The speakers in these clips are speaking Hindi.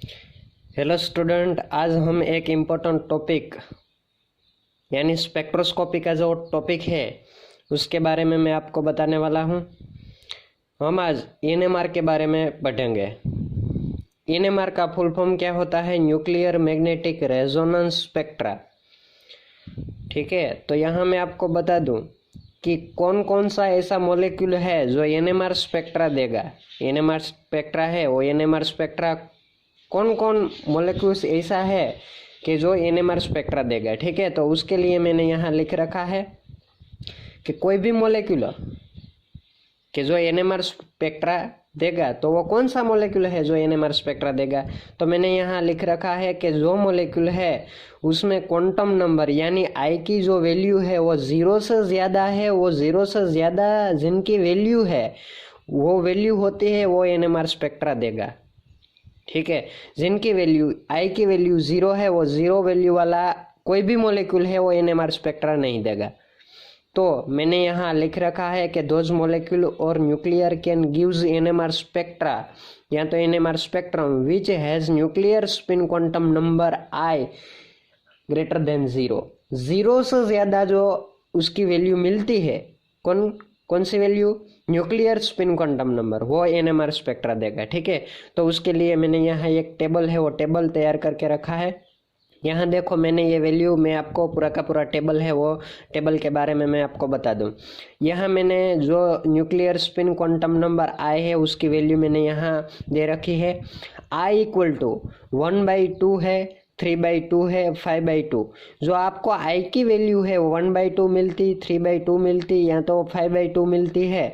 हेलो स्टूडेंट, आज हम एक इम्पोर्टेंट टॉपिक यानी स्पेक्ट्रोस्कोपी का जो टॉपिक है उसके बारे में मैं आपको बताने वाला हूँ। हम आज एनएमआर के बारे में पढ़ेंगे। एनएमआर का फुल फॉर्म क्या होता है? Nuclear magnetic resonance spectra. ठीक है, तो यहाँ मैं आपको बता दूँ कि कौन कौन सा ऐसा मॉलिक्यूल है जो एनएमआर स्पेक्ट्रा देगा। एनएमआर स्पेक्ट्रा है, वो एनएमआर स्पेक्ट्रा कौन कौन मॉलिक्यूल्स ऐसा है कि जो एनएमआर स्पेक्ट्रा देगा। ठीक है, तो उसके लिए मैंने यहाँ लिख रखा है कि कोई भी मॉलिक्यूल कि जो एनएमआर स्पेक्ट्रा देगा तो वो कौन सा मॉलिक्यूल है जो एनएमआर स्पेक्ट्रा देगा। तो मैंने यहाँ लिख रखा है कि जो मॉलिक्यूल है उसमें क्वांटम नंबर यानी आई की जो वैल्यू है वो 0 से ज़्यादा है, वो 0 से ज़्यादा जिनकी वैल्यू है वो वैल्यू होती है वो एनएमआर स्पेक्ट्रा देगा। ठीक है, जिनकी वैल्यू आई की वैल्यू 0 है वो 0 वैल्यू वाला कोई भी मॉलिक्यूल है वो एनएमआर स्पेक्ट्रा नहीं देगा। तो मैंने यहाँ लिख रखा है कि दोज मॉलिक्यूल और nuclear can gives NMR spectra या तो NMR spectrum which has nuclear spin quantum number I greater than 0 से ज़्यादा जो उसकी वैल्यू मिलती है, कौन सी value? Nuclear spin quantum number, वो एनएमआर स्पेक्ट्रा देगा। ठीक है, तो उसके लिए मैंने यहाँ एक टेबल है वो टेबल तैयार करके रखा है। यहाँ देखो, मैंने ये वैल्यू, मैं आपको पूरा का पूरा टेबल है वो टेबल के बारे में मैं आपको बता दूँ। यहाँ मैंने जो न्यूक्लियर स्पिन क्वांटम नंबर आई है उसकी वैल्यू मैंने यहाँ दे रखी है। आई इक्वल टू 1/2 है, 3/2 है, 5/2। जो आपको आई की वैल्यू है 1/2 मिलती, 3/2 मिलती या तो 5/2 मिलती है,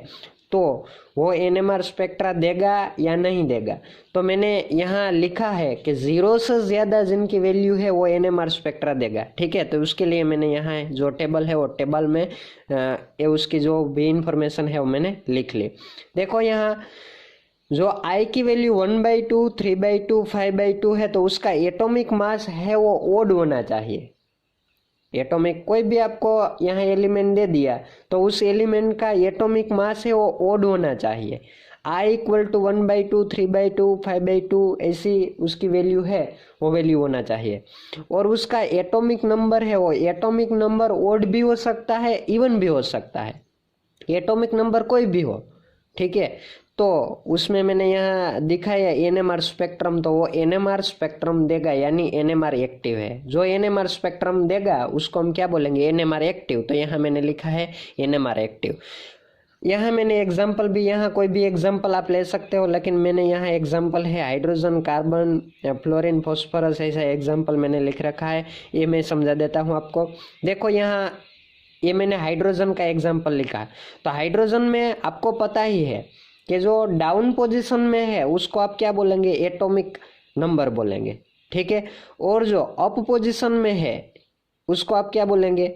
तो वो एनएमआर स्पेक्ट्रा देगा या नहीं देगा। तो मैंने यहाँ लिखा है कि 0 से ज़्यादा जिनकी वैल्यू है वो एनएमआर स्पेक्ट्रा देगा। ठीक है, तो उसके लिए मैंने यहाँ जो टेबल है वो टेबल में ये उसकी जो भी इंफॉर्मेशन है वो मैंने लिख ली। देखो, यहाँ जो आई की वैल्यू 1/2, 3/2, 5/2 है तो उसका एटॉमिक मास है वो ओड होना चाहिए। एटॉमिक कोई भी आपको यहाँ एलिमेंट दे दिया तो उस एलिमेंट का एटॉमिक मास है वो ओड होना चाहिए। आई इक्वल टू 1/2, 3/2, 5/2 ऐसी उसकी वैल्यू है वो वैल्यू होना चाहिए। और उसका एटॉमिक नंबर है वो एटॉमिक नंबर ओड भी हो सकता है, इवन भी हो सकता है। एटॉमिक नंबर कोई भी हो, ठीक है। तो उसमें मैंने यहाँ दिखाया एनएमआर स्पेक्ट्रम, तो वो एनएमआर स्पेक्ट्रम देगा यानी एनएमआर एक्टिव है। जो एनएमआर स्पेक्ट्रम देगा उसको हम क्या बोलेंगे? NMR active. तो यहाँ मैंने लिखा है एनएमआर एक्टिव। यहाँ मैंने एग्जाम्पल भी, यहाँ कोई भी एग्जाम्पल आप ले सकते हो, लेकिन मैंने यहाँ एग्जाम्पल है हाइड्रोजन, कार्बन, फ्लोरीन, फॉस्फोरस, ऐसा एग्जाम्पल मैंने लिख रखा है। ये मैं समझा देता हूँ आपको। देखो, यहाँ ये मैंने हाइड्रोजन का एग्जाम्पल लिखा। तो हाइड्रोजन में आपको पता ही है कि जो डाउन पोजीशन में है उसको आप क्या बोलेंगे? एटॉमिक नंबर बोलेंगे। ठीक है, और जो अप पोजीशन में है उसको आप क्या बोलेंगे?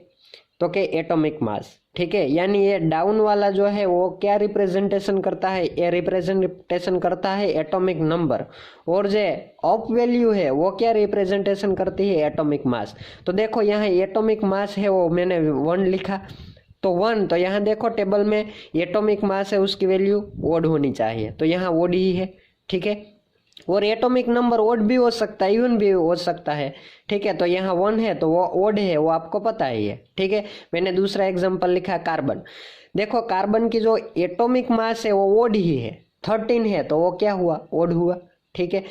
तो कि एटॉमिक मास। ठीक है, यानी ये डाउन वाला जो है वो क्या रिप्रेजेंटेशन करता है? ये रिप्रेजेंटेशन करता है एटॉमिक नंबर। और जो अप वैल्यू है वो क्या रिप्रेजेंटेशन करती है? Atomic mass. तो देखो, यहाँ एटॉमिक मास है वो मैंने 1 लिखा, तो 1, तो यहाँ देखो टेबल में एटॉमिक मास है उसकी वैल्यू ओड होनी चाहिए, तो यहाँ ओड ही है। ठीक है, और एटॉमिक नंबर ओड भी हो सकता है, इवन भी हो सकता है। ठीक है, तो यहाँ 1 है तो वो ओड है, वो आपको पता ही है। ठीक है, मैंने दूसरा एग्जांपल लिखा कार्बन। देखो, कार्बन की जो एटॉमिक मास है वो ओड ही है, 13 है, तो वो क्या हुआ? ओड हुआ। ठीक है,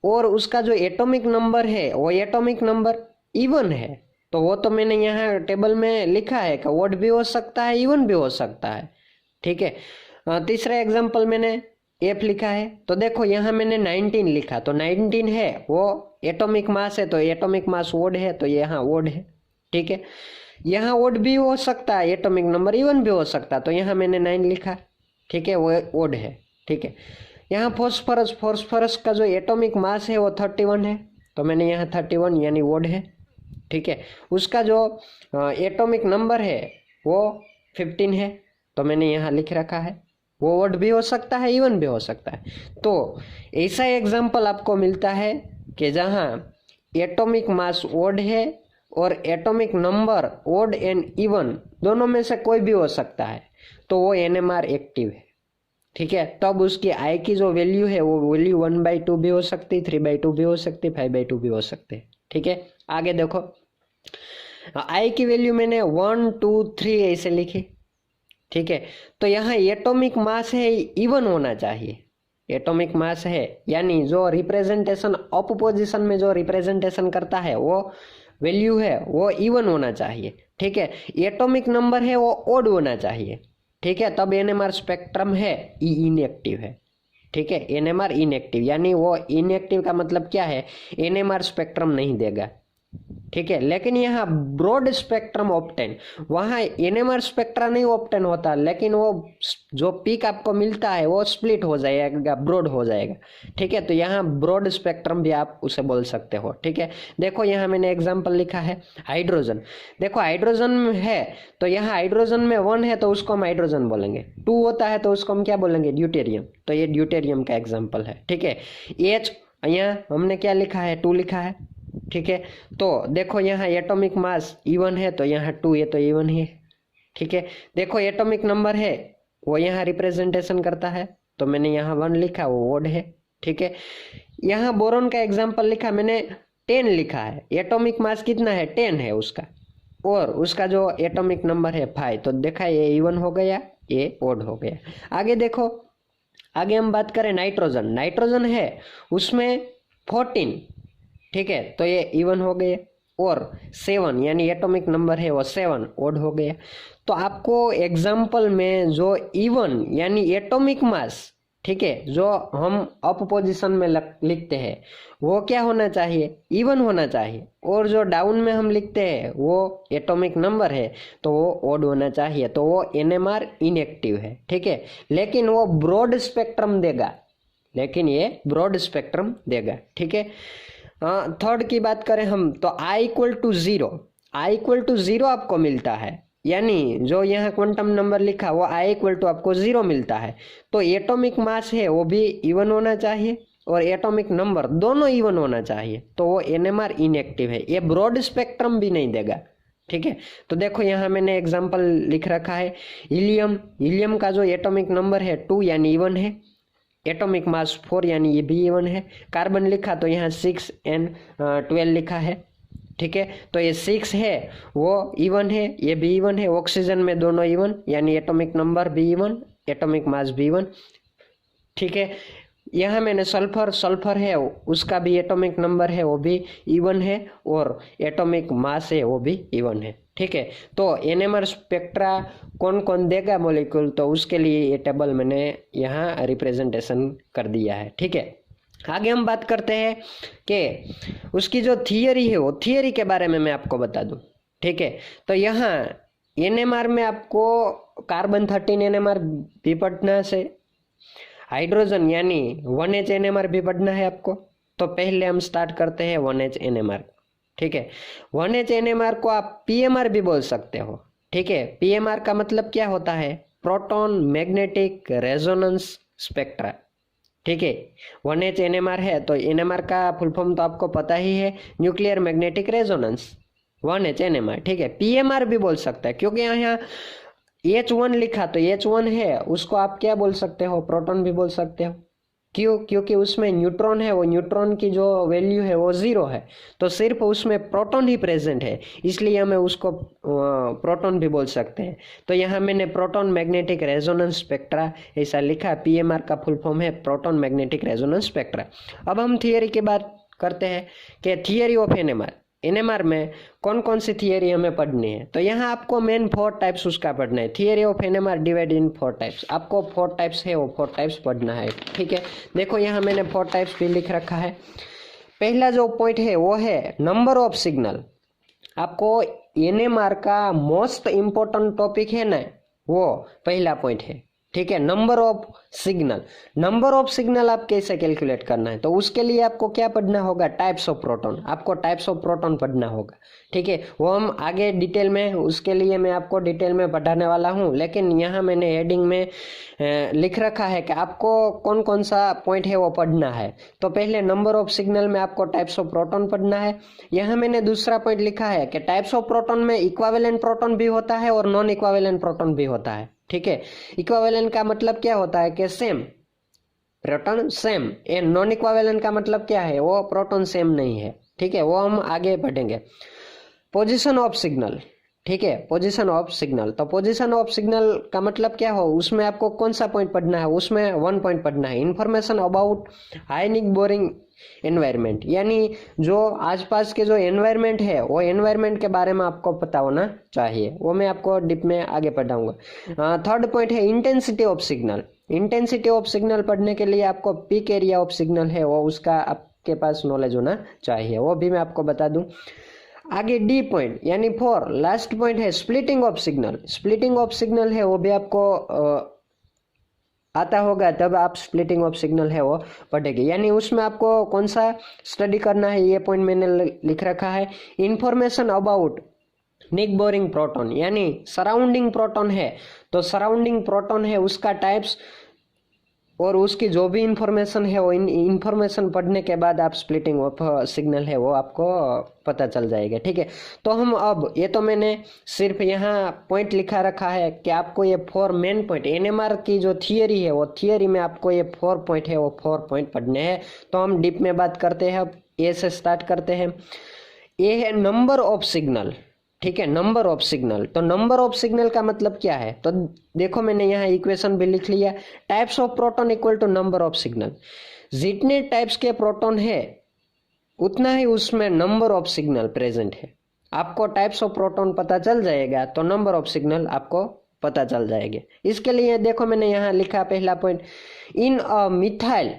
और उसका जो एटॉमिक नंबर है वो एटॉमिक नंबर इवन है, तो वो तो मैंने यहाँ टेबल में लिखा है कि ओड भी हो सकता है, इवन भी हो सकता है। ठीक है, तीसरा एग्जांपल मैंने एफ लिखा है। तो देखो, यहाँ मैंने 19 लिखा, तो 19 है वो एटॉमिक मास है, तो एटॉमिक मास ओड है, तो यहाँ ओड है। ठीक है, यहाँ ओड भी हो सकता है, एटॉमिक नंबर इवन भी हो सकता है, तो यहाँ मैंने 9 लिखा। ठीक है, वो ओड है। ठीक है, यहाँ फॉस्फोरस का जो एटॉमिक मास है वो 31 है, तो मैंने यहाँ 31 यानी ओड है। ठीक है, उसका जो एटॉमिक नंबर है वो 15 है, तो मैंने यहाँ लिख रखा है। वो ओड भी हो सकता है, इवन भी हो सकता है। तो ऐसा एग्जाम्पल आपको मिलता है कि जहाँ एटॉमिक मास ओड है और atomic number odd and even दोनों में से कोई भी हो सकता है, तो वो एनएमआर एक्टिव है। ठीक है, तब उसकी आई की जो वैल्यू है वो वैल्यू 1/2 भी हो सकती, 3/2 भी हो सकती, 5/2 भी हो सकते। ठीक है, आगे देखो, आई की वैल्यू मैंने 1, 2, 3 ऐसे लिखी। ठीक है, तो यहाँ एटॉमिक मास है इवन होना चाहिए। एटॉमिक मास है यानी जो रिप्रेजेंटेशन अप पोजिशन में जो रिप्रेजेंटेशन करता है वो वैल्यू है वो इवन होना चाहिए। ठीक है, एटॉमिक नंबर है वो ओड होना चाहिए। ठीक है, तब एनएमआर स्पेक्ट्रम है ई इनएक्टिव है। ठीक है, एनएमआर इनएक्टिव यानी वो इनएक्टिव का मतलब क्या है, एनएमआर स्पेक्ट्रम नहीं देगा। ठीक है, लेकिन यहाँ ब्रॉड स्पेक्ट्रम ऑप्टेन, वहाँ एनएमआर स्पेक्ट्रा नहीं ऑप्टेन होता, लेकिन वो जो पीक आपको मिलता है वो स्प्लिट हो जाएगा, ब्रॉड हो जाएगा। ठीक है, तो यहाँ ब्रॉड स्पेक्ट्रम भी आप उसे बोल सकते हो। ठीक है, देखो यहाँ मैंने एग्जांपल लिखा है हाइड्रोजन। देखो हाइड्रोजन है तो यहाँ हाइड्रोजन में 1 है तो उसको हम हाइड्रोजन बोलेंगे, 2 होता है तो उसको हम क्या बोलेंगे, ड्यूटेरियम। तो ये ड्यूटेरियम का एग्जाम्पल है। ठीक है, एच यहाँ हमने क्या लिखा है, 2 लिखा है। ठीक है, तो देखो यहाँ एटॉमिक मास इवन है तो यहाँ 2, ये तो इवन है। ठीक है, देखो एटॉमिक नंबर है वो यहाँ रिप्रेजेंटेशन करता है तो मैंने यहाँ 1 लिखा, वो ओड है। ठीक है, यहाँ बोरॉन का एग्जांपल लिखा मैंने 10 लिखा है, एटॉमिक मास कितना है, 10 है उसका, और उसका जो एटॉमिक नंबर है 5, तो देखा ये इवन हो गया, ये ओड हो गया। आगे देखो, आगे हम बात करें नाइट्रोजन। नाइट्रोजन है उसमें 14। ठीक है, तो ये इवन हो गए, और 7 यानी एटॉमिक नंबर है वो 7 ओड हो गया। तो आपको एग्जाम्पल में जो इवन यानी एटॉमिक मास, ठीक है, जो हम अप पोजिशन में लिखते हैं वो क्या होना चाहिए, इवन होना चाहिए, और जो डाउन में हम लिखते हैं वो एटॉमिक नंबर है तो वो ओड होना चाहिए, तो वो एनएमआर इनएक्टिव है। ठीक है, लेकिन वो ब्रॉड स्पेक्ट्रम देगा, लेकिन ये ब्रॉड स्पेक्ट्रम देगा। ठीक है, थर्ड की बात करें हम तो I = 0, I = 0 आपको मिलता है, यानी जो यहाँ क्वांटम नंबर लिखा वो I = आपको 0 मिलता है। तो एटॉमिक मास है वो भी इवन होना चाहिए और एटॉमिक नंबर दोनों इवन होना चाहिए, तो वो एनएमआर इनएक्टिव है, ये ब्रॉड स्पेक्ट्रम भी नहीं देगा। ठीक है, तो देखो यहाँ मैंने एग्जाम्पल लिख रखा है हीलियम। हीलियम का जो एटॉमिक नंबर है 2 यानी इवन है, एटॉमिक मास 4 यानी ये भी इवन है। कार्बन लिखा तो यहाँ 6n12 लिखा है। ठीक है, तो ये 6 है वो इवन है, ये भी इवन है। ऑक्सीजन में दोनों इवन यानी एटॉमिक नंबर भी इवन, एटॉमिक मास भी इवन। ठीक है, यहाँ मैंने सल्फर है उसका भी एटॉमिक नंबर है वो भी इवन है, और एटॉमिक मास है वो भी इवन है। ठीक है, तो एनएमआर स्पेक्ट्रा कौन कौन देगा मॉलिक्यूल, तो उसके लिए ये टेबल मैंने यहाँ रिप्रेजेंटेशन कर दिया है। ठीक है, आगे हम बात करते हैं कि उसकी जो थियरी है वो थियरी के बारे में मैं आपको बता दूं। ठीक है, तो यहाँ एनएमआर में आपको कार्बन 13 एनएमआर भी पढ़ना से, हाइड्रोजन यानी 1H एनएमआर भी पढ़ना है आपको। तो पहले हम स्टार्ट करते हैं 1H एनएमआर। ठीक है, 1H एनएमआर को आप पीएमआर भी बोल सकते हो। ठीक है, पीएमआर का मतलब क्या होता है, प्रोटॉन मैग्नेटिक रेजोनेंस स्पेक्ट्रा। ठीक है, 1H एनएमआर है तो एनएमआर का फुल फॉर्म तो आपको पता ही है, nuclear magnetic resonance 1H NMR. ठीक है, पीएमआर भी बोल सकता है क्योंकि यहाँ H1 लिखा तो H1 है उसको आप क्या बोल सकते हो, प्रोटॉन भी बोल सकते हो। क्यों, क्योंकि उसमें न्यूट्रॉन है, वो न्यूट्रॉन की जो वैल्यू है वो 0 है, तो सिर्फ उसमें प्रोटॉन ही प्रेजेंट है, इसलिए हमें उसको प्रोटॉन भी बोल सकते हैं। तो यहाँ मैंने प्रोटॉन मैग्नेटिक रेजोनेंस स्पेक्ट्रा ऐसा लिखा, पीएमआर का फुल फॉर्म है प्रोटॉन मैग्नेटिक रेजोनेंस स्पेक्ट्रा। अब हम थियरी की बात करते हैं कि थियरी ऑफ एनएमआर, एनएमआर में कौन कौन सी थियरी हमें पढ़नी है। तो यहाँ आपको मेन 4 टाइप्स उसका पढ़ना है। Theory of NMR divide in 4 types, आपको 4 टाइप्स है वो 4 टाइप्स पढ़ना है। ठीक है, देखो यहाँ मैंने 4 टाइप्स भी लिख रखा है। पहला जो पॉइंट है वो है नंबर ऑफ सिग्नल। आपको एनएमआर का मोस्ट इम्पोर्टेंट टॉपिक है ना, वो पहला पॉइंट है। ठीक है, number of signal. Number of signal आप कैसे कैलकुलेट करना है, तो उसके लिए आपको क्या पढ़ना होगा, टाइप्स ऑफ प्रोटॉन। आपको टाइप्स ऑफ प्रोटॉन पढ़ना होगा। ठीक है, वो हम आगे डिटेल में, उसके लिए मैं आपको डिटेल में पढ़ाने वाला हूँ, लेकिन यहाँ मैंने हेडिंग में लिख रखा है कि आपको कौन कौन सा पॉइंट है वो पढ़ना है। तो पहले नंबर ऑफ सिग्नल में आपको टाइप्स ऑफ प्रोटॉन पढ़ना है। यहाँ मैंने दूसरा पॉइंट लिखा है कि टाइप्स ऑफ प्रोटॉन में इक्विवेलेंट प्रोटॉन भी होता है और नॉन इक्विवेलेंट प्रोटॉन भी होता है। ठीक है। इक्विवेलेंट का मतलब क्या होता है कि सेम प्रोटॉन सेम। ये नॉन इक्विवेलेंट का मतलब क्या है, वो प्रोटॉन सेम नहीं है, ठीक है, वो हम आगे बढ़ेंगे। पोजीशन ऑफ सिग्नल, ठीक है, पोजीशन ऑफ सिग्नल। तो पोजीशन ऑफ सिग्नल का मतलब क्या हो, उसमें आपको कौन सा पॉइंट पढ़ना है, उसमें 1 पॉइंट पढ़ना है, information about ionic boring environment, यानी जो आसपास के जो एनवायरमेंट है वो एनवायरमेंट के बारे में आपको पता होना चाहिए, वो मैं आपको डिप में आगे पढ़ाऊंगा। थर्ड पॉइंट है intensity of signal. Intensity of signal पढ़ने के लिए आपको पीक एरिया ऑफ सिग्नल है वो उसका आपके पास नॉलेज होना चाहिए, वो भी मैं आपको बता दूं। आगे डी पॉइंट यानी 4 लास्ट पॉइंट है splitting of signal. Splitting of signal है वो भी आपको आता होगा, तब आप स्प्लिटिंग ऑफ सिग्नल है वो पढ़ेंगे, यानी उसमें आपको कौन सा स्टडी करना है, ये पॉइंट मैंने लिख रखा है। Information about neighbouring proton, यानी सराउंडिंग प्रोटॉन है तो सराउंडिंग प्रोटॉन है उसका टाइप्स और उसकी जो भी इंफॉर्मेशन है वो इंफॉर्मेशन पढ़ने के बाद आप स्प्लिटिंग ऑफ सिग्नल है वो आपको पता चल जाएगा, ठीक है। तो हम अब ये तो मैंने सिर्फ यहाँ पॉइंट लिखा रखा है कि आपको ये 4 मेन पॉइंट एनएमआर की जो थियरी है वो थियरी में आपको ये 4 पॉइंट है वो 4 पॉइंट पढ़ने हैं। तो हम डीप में बात करते हैं, अब ए से स्टार्ट करते हैं। ये है नंबर ऑफ सिग्नल, ठीक है, नंबर ऑफ सिग्नल। तो नंबर ऑफ सिग्नल का मतलब क्या है, तो देखो मैंने यहाँ इक्वेशन भी लिख लिया, types of proton equal to number of signal. जितने टाइप्स के प्रोटॉन है उतना ही उसमें नंबर ऑफ सिग्नल प्रेजेंट है। आपको टाइप्स ऑफ प्रोटॉन पता चल जाएगा तो नंबर ऑफ सिग्नल आपको पता चल जाएगा। इसके लिए देखो मैंने यहाँ लिखा पहला point, in a methyl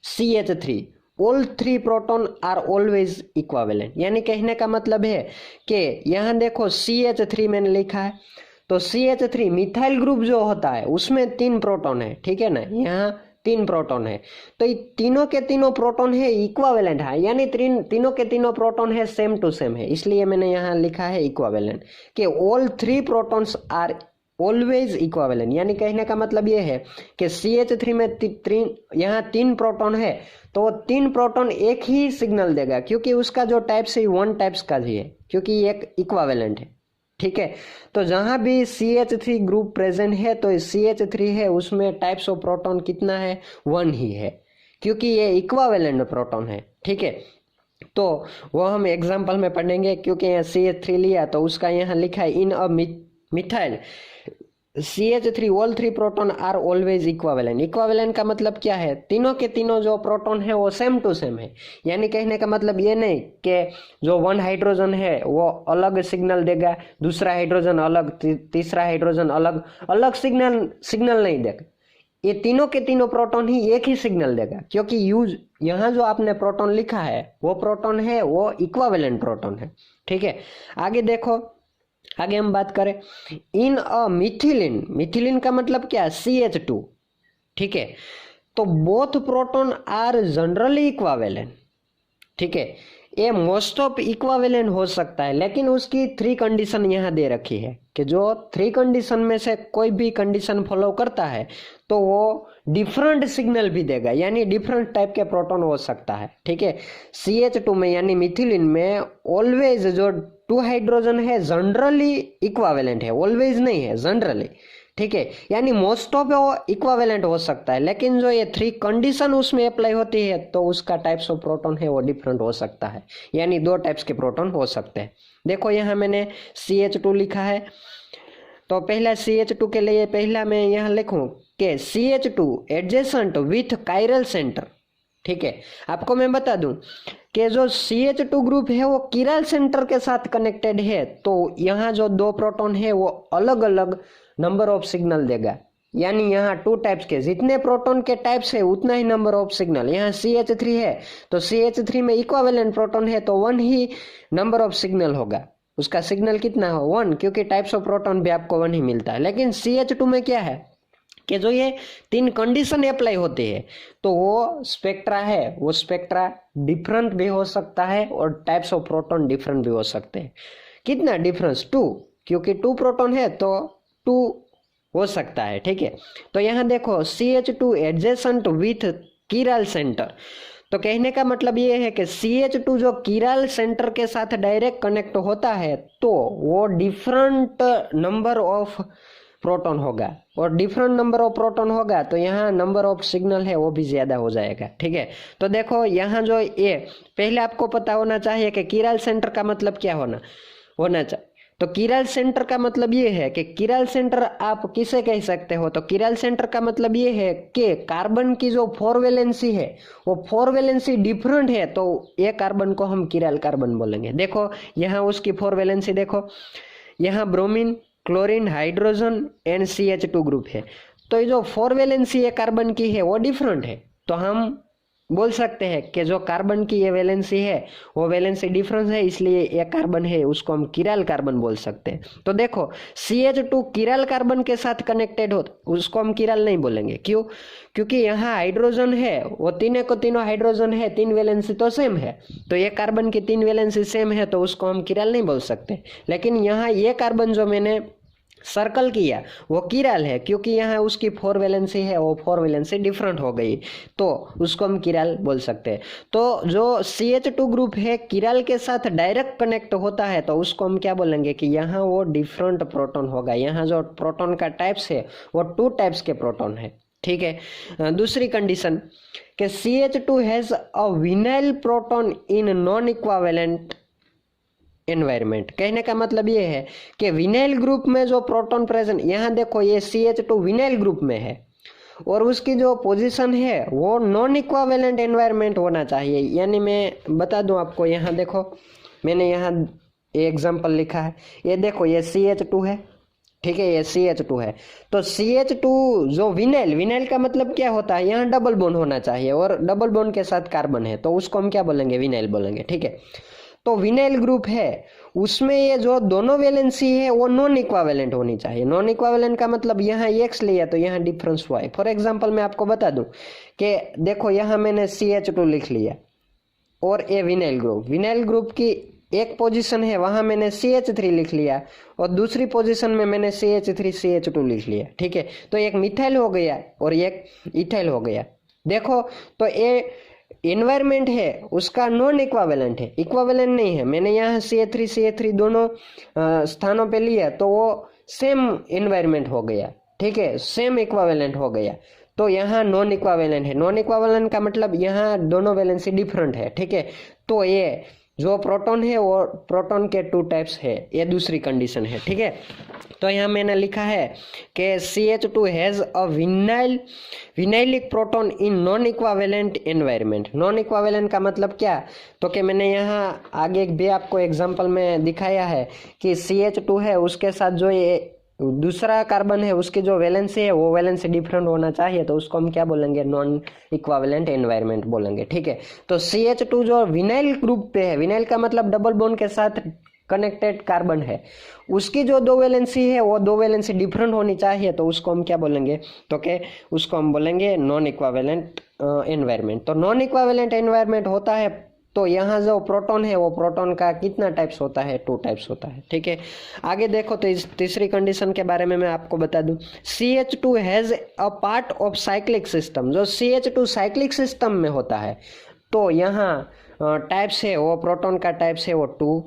CH3 all 3 proton are always equivalent, यानी कहने का मतलब है कि यहाँ देखो CH3 मैंने लिखा है, तो CH3 मिथाइल ग्रुप जो होता है उसमें 3 प्रोटॉन है, ठीक है ना, यहाँ 3 प्रोटॉन है, तो ये तीनों के तीनों प्रोटॉन है इक्विवेलेंट है, यानी तीनों के तीनों प्रोटॉन है सेम टू सेम है, इसलिए मैंने यहाँ लिखा है इक्विवेलेंट कि all 3 protons are always equivalent, यानी कहने का मतलब ये है कि CH3 में यहाँ 3 प्रोटॉन है तो 3 प्रोटॉन एक ही सिग्नल देगा, क्योंकि उसका जो टाइप्स है 1 टाइप्स का ही है, क्योंकि एक इक्विवेलेंट है, ठीक है। तो जहां भी CH3 ग्रुप प्रेजेंट है तो CH3 है उसमें टाइप्स ऑफ प्रोटॉन कितना है, 1 ही है, क्योंकि ये इक्विवेलेंट प्रोटॉन है, ठीक है। तो वो हम एग्जांपल में पढ़ेंगे, क्योंकि यहाँ CH3 लिया तो उसका यहाँ लिखा है in a methyl CH3 all 3 proton are always equivalent. Equivalent का मतलब क्या है, तीनों के तीनों जो प्रोटॉन है वो सेम टू सेम है, यानी कहने का मतलब ये नहीं कि जो 1 हाइड्रोजन है वो अलग सिग्नल देगा, दूसरा हाइड्रोजन अलग, तीसरा हाइड्रोजन अलग अलग सिग्नल नहीं देगा, ये तीनों के तीनों प्रोटॉन ही एक ही सिग्नल देगा, क्योंकि यहाँ जो आपने प्रोटॉन लिखा है वो प्रोटॉन है वो इक्विवेलेंट प्रोटॉन है, ठीक है। आगे देखो, आगे हम बात करें इन अ मिथिलिन। मिथिलिन का मतलब क्या है, CH2, ठीक है। तो both proton are generally equivalent, ठीक है, ये मोस्ट ऑफ इक्विवेलेंट हो सकता है, लेकिन उसकी 3 कंडीशन यहाँ दे रखी है कि जो 3 कंडीशन में से कोई भी कंडीशन फॉलो करता है तो वो डिफरेंट सिग्नल भी देगा, यानी डिफरेंट टाइप के प्रोटॉन हो सकता है, ठीक है। CH2 में यानी मिथिलिन में ऑलवेज जो 2 हाइड्रोजन है जनरली इक्विवेलेंट है, ऑलवेज नहीं है, जनरली, ठीक है, यानी मोस्ट ऑफ वो इक्विवेलेंट हो सकता है, लेकिन जो ये 3 कंडीशन उसमें अप्लाई होती है तो उसका टाइप्स ऑफ प्रोटॉन है वो डिफरेंट हो सकता है, यानी 2 टाइप्स के प्रोटॉन हो सकते हैं। देखो यहाँ मैंने CH2 लिखा है, तो पहला CH2 के लिए पहला मैं यहाँ लिखूं कि CH2 adjacent with chiral centre, ठीक है। आपको मैं बता दूं कि जो CH2 ग्रुप है वो किरल सेंटर के साथ कनेक्टेड है, तो यहाँ जो 2 प्रोटॉन है वो अलग अलग नंबर ऑफ सिग्नल देगा, यानी यहाँ 2 टाइप्स के जितने प्रोटॉन के टाइप्स है उतना ही नंबर ऑफ सिग्नल। यहाँ CH3 है तो CH3 में इक्विवेलेंट प्रोटॉन है तो 1 ही नंबर ऑफ सिग्नल होगा, उसका सिग्नल कितना हो 1, क्योंकि टाइप्स ऑफ प्रोटॉन भी आपको 1 ही मिलता है। लेकिन CH2 में क्या है कि जो ये 3 कंडीशन अप्लाई होती है तो वो स्पेक्ट्रा है वो स्पेक्ट्रा डिफरेंट भी हो सकता है और टाइप्स ऑफ प्रोटॉन डिफरेंट भी हो सकते हैं। कितना डिफरेंस, 2, क्योंकि 2 प्रोटॉन है तो 2 हो सकता है, ठीक है। तो यहाँ देखो CH2 एडजेसेंट विथ किरल सेंटर, तो कहने का मतलब ये है कि CH2 जो किरल सेंटर के साथ डायरेक्ट कनेक्ट होता है तो वो डिफरेंट नंबर ऑफ प्रोटॉन होगा और डिफरेंट नंबर ऑफ प्रोटॉन होगा तो यहाँ नंबर ऑफ सिग्नल है वो भी ज्यादा हो जाएगा। ठीक है, तो देखो यहाँ जो ये पहले आपको पता होना चाहिए कि किराल सेंटर का मतलब क्या होना चाहिए। तो किराल सेंटर का मतलब ये है कि किराल सेंटर आप किसे कह सकते हो, तो किराल सेंटर का मतलब ये है कि कार्बन की जो 4 वैलेंसी है वो 4 वैलेंसी डिफरेंट है, तो ये कार्बन को हम किराल कार्बन बोलेंगे। देखो यहाँ उसकी 4 वैलेंसी देखो, यहाँ bromine, chlorine, hydrogen and CH2 group है। तो ये जो 4 वैलेंसी है कार्बन की है वो डिफरेंट है, तो हम बोल सकते हैं कि जो कार्बन की ये वैलेंसी है वो वैलेंसी डिफरेंस है, इसलिए ये कार्बन है उसको हम किराल कार्बन बोल सकते हैं। तो देखो CH2 किराल कार्बन के साथ कनेक्टेड हो उसको हम किराल नहीं बोलेंगे। क्यों? क्योंकि यहाँ हाइड्रोजन है वो तीनों को तीनों हाइड्रोजन है, 3 वैलेंसी तो सेम है, तो ये कार्बन की 3 वैलेंसी सेम है तो उसको हम किराल नहीं बोल सकते। लेकिन यहाँ ये कार्बन जो मैंने सर्कल किया वो किराल है, क्योंकि यहाँ उसकी 4 वैलेंसी है वो 4 वैलेंसी डिफरेंट हो गई तो उसको हम किराल बोल सकते हैं। तो जो CH2 ग्रुप है किराल के साथ डायरेक्ट कनेक्ट होता है तो उसको हम क्या बोलेंगे कि यहाँ वो डिफरेंट प्रोटॉन होगा। यहाँ जो प्रोटॉन का टाइप्स है वो 2 टाइप्स के प्रोटॉन है। ठीक है, दूसरी कंडीशन कि CH2 has a vinyl proton in non equivalent environment. कहने का मतलब ये है कि विनाइल ग्रुप में जो प्रोटॉन प्रेजेंट, यहाँ देखो ये CH2 विनाइल ग्रुप में है और उसकी जो पोजीशन है वो नॉन इक्विवेलेंट एनवायरमेंट होना चाहिए। यानी मैं बता दूं आपको, यहाँ देखो मैंने यहाँ एग्जांपल लिखा है, ये देखो ये CH2 है, ठीक है, ये CH2 है। तो CH2 जो विनाइल का मतलब क्या होता है, यहाँ डबल बॉन्ड होना चाहिए और डबल बॉन्ड के साथ कार्बन है तो उसको हम क्या बोलेंगे, विनाइल बोलेंगे। ठीक है, तो विनाइल ग्रुप है उसमें ये जो दोनों वैलेंसी है वो नॉन इक्विवेलेंट होनी चाहिए। नॉन इक्विवेलेंट का मतलब यहाँ X लिया तो यहाँ डिफरेंस हुआ है। फॉर एग्जांपल मैं आपको बता दूं कि देखो यहाँ मैंने CH2 लिख लिया और ये विनाइल ग्रुप की एक पोजीशन है वहां मैंने CH3 लिख लिया और दूसरी पोजीशन में मैंने CH3 CH2 लिख लिया। ठीक है, तो एक मिथाइल हो गया और एक इथाइल हो गया। देखो तो ये एनवायरमेंट है उसका नॉन इक्विवेलेंट है, इक्विवेलेंट नहीं है। मैंने यहाँ CH3 दोनों स्थानों पे लिया तो वो सेम एनवायरमेंट हो गया। ठीक है, सेम इक्विवेलेंट हो गया, तो यहाँ नॉन इक्विवेलेंट है। नॉन इक्विवेलेंट का मतलब यहाँ दोनों वैलेंसी डिफरेंट है। ठीक है, तो ये जो प्रोटॉन है वो प्रोटॉन के 2 टाइप्स है, ये दूसरी कंडीशन है। ठीक है, तो यहाँ मैंने लिखा है कि CH2 has a vinylic proton in non equivalent environment. Non equivalent का मतलब क्या, तो कि मैंने यहाँ आगे भी आपको एग्जांपल में दिखाया है कि CH2 है उसके साथ जो ये दूसरा कार्बन है उसकी जो वैलेंसी है वो वैलेंसी डिफरेंट होना चाहिए, तो उसको हम क्या बोलेंगे, नॉन इक्विवेलेंट एनवायरमेंट बोलेंगे। ठीक है, तो CH2 जो विनाइल ग्रुप पे है, विनाइल का मतलब डबल बॉन्ड के साथ कनेक्टेड कार्बन है, उसकी जो 2 वैलेंसी है वो 2 वैलेंसी डिफरेंट होनी चाहिए, तो उसको हम क्या बोलेंगे, तो कि उसको हम बोलेंगे नॉन इक्विवेलेंट एनवायरमेंट। तो नॉन इक्विवेलेंट एनवायरमेंट होता है तो यहाँ जो प्रोटॉन है वो प्रोटॉन का कितना टाइप्स होता है, 2 टाइप्स होता है। ठीक है, आगे देखो तो इस तीसरी कंडीशन के बारे में मैं आपको बता दूं, CH2 has a part of cyclic system. जो CH2 साइक्लिक सिस्टम में होता है तो यहाँ टाइप्स है वो प्रोटॉन का टाइप्स है वो 2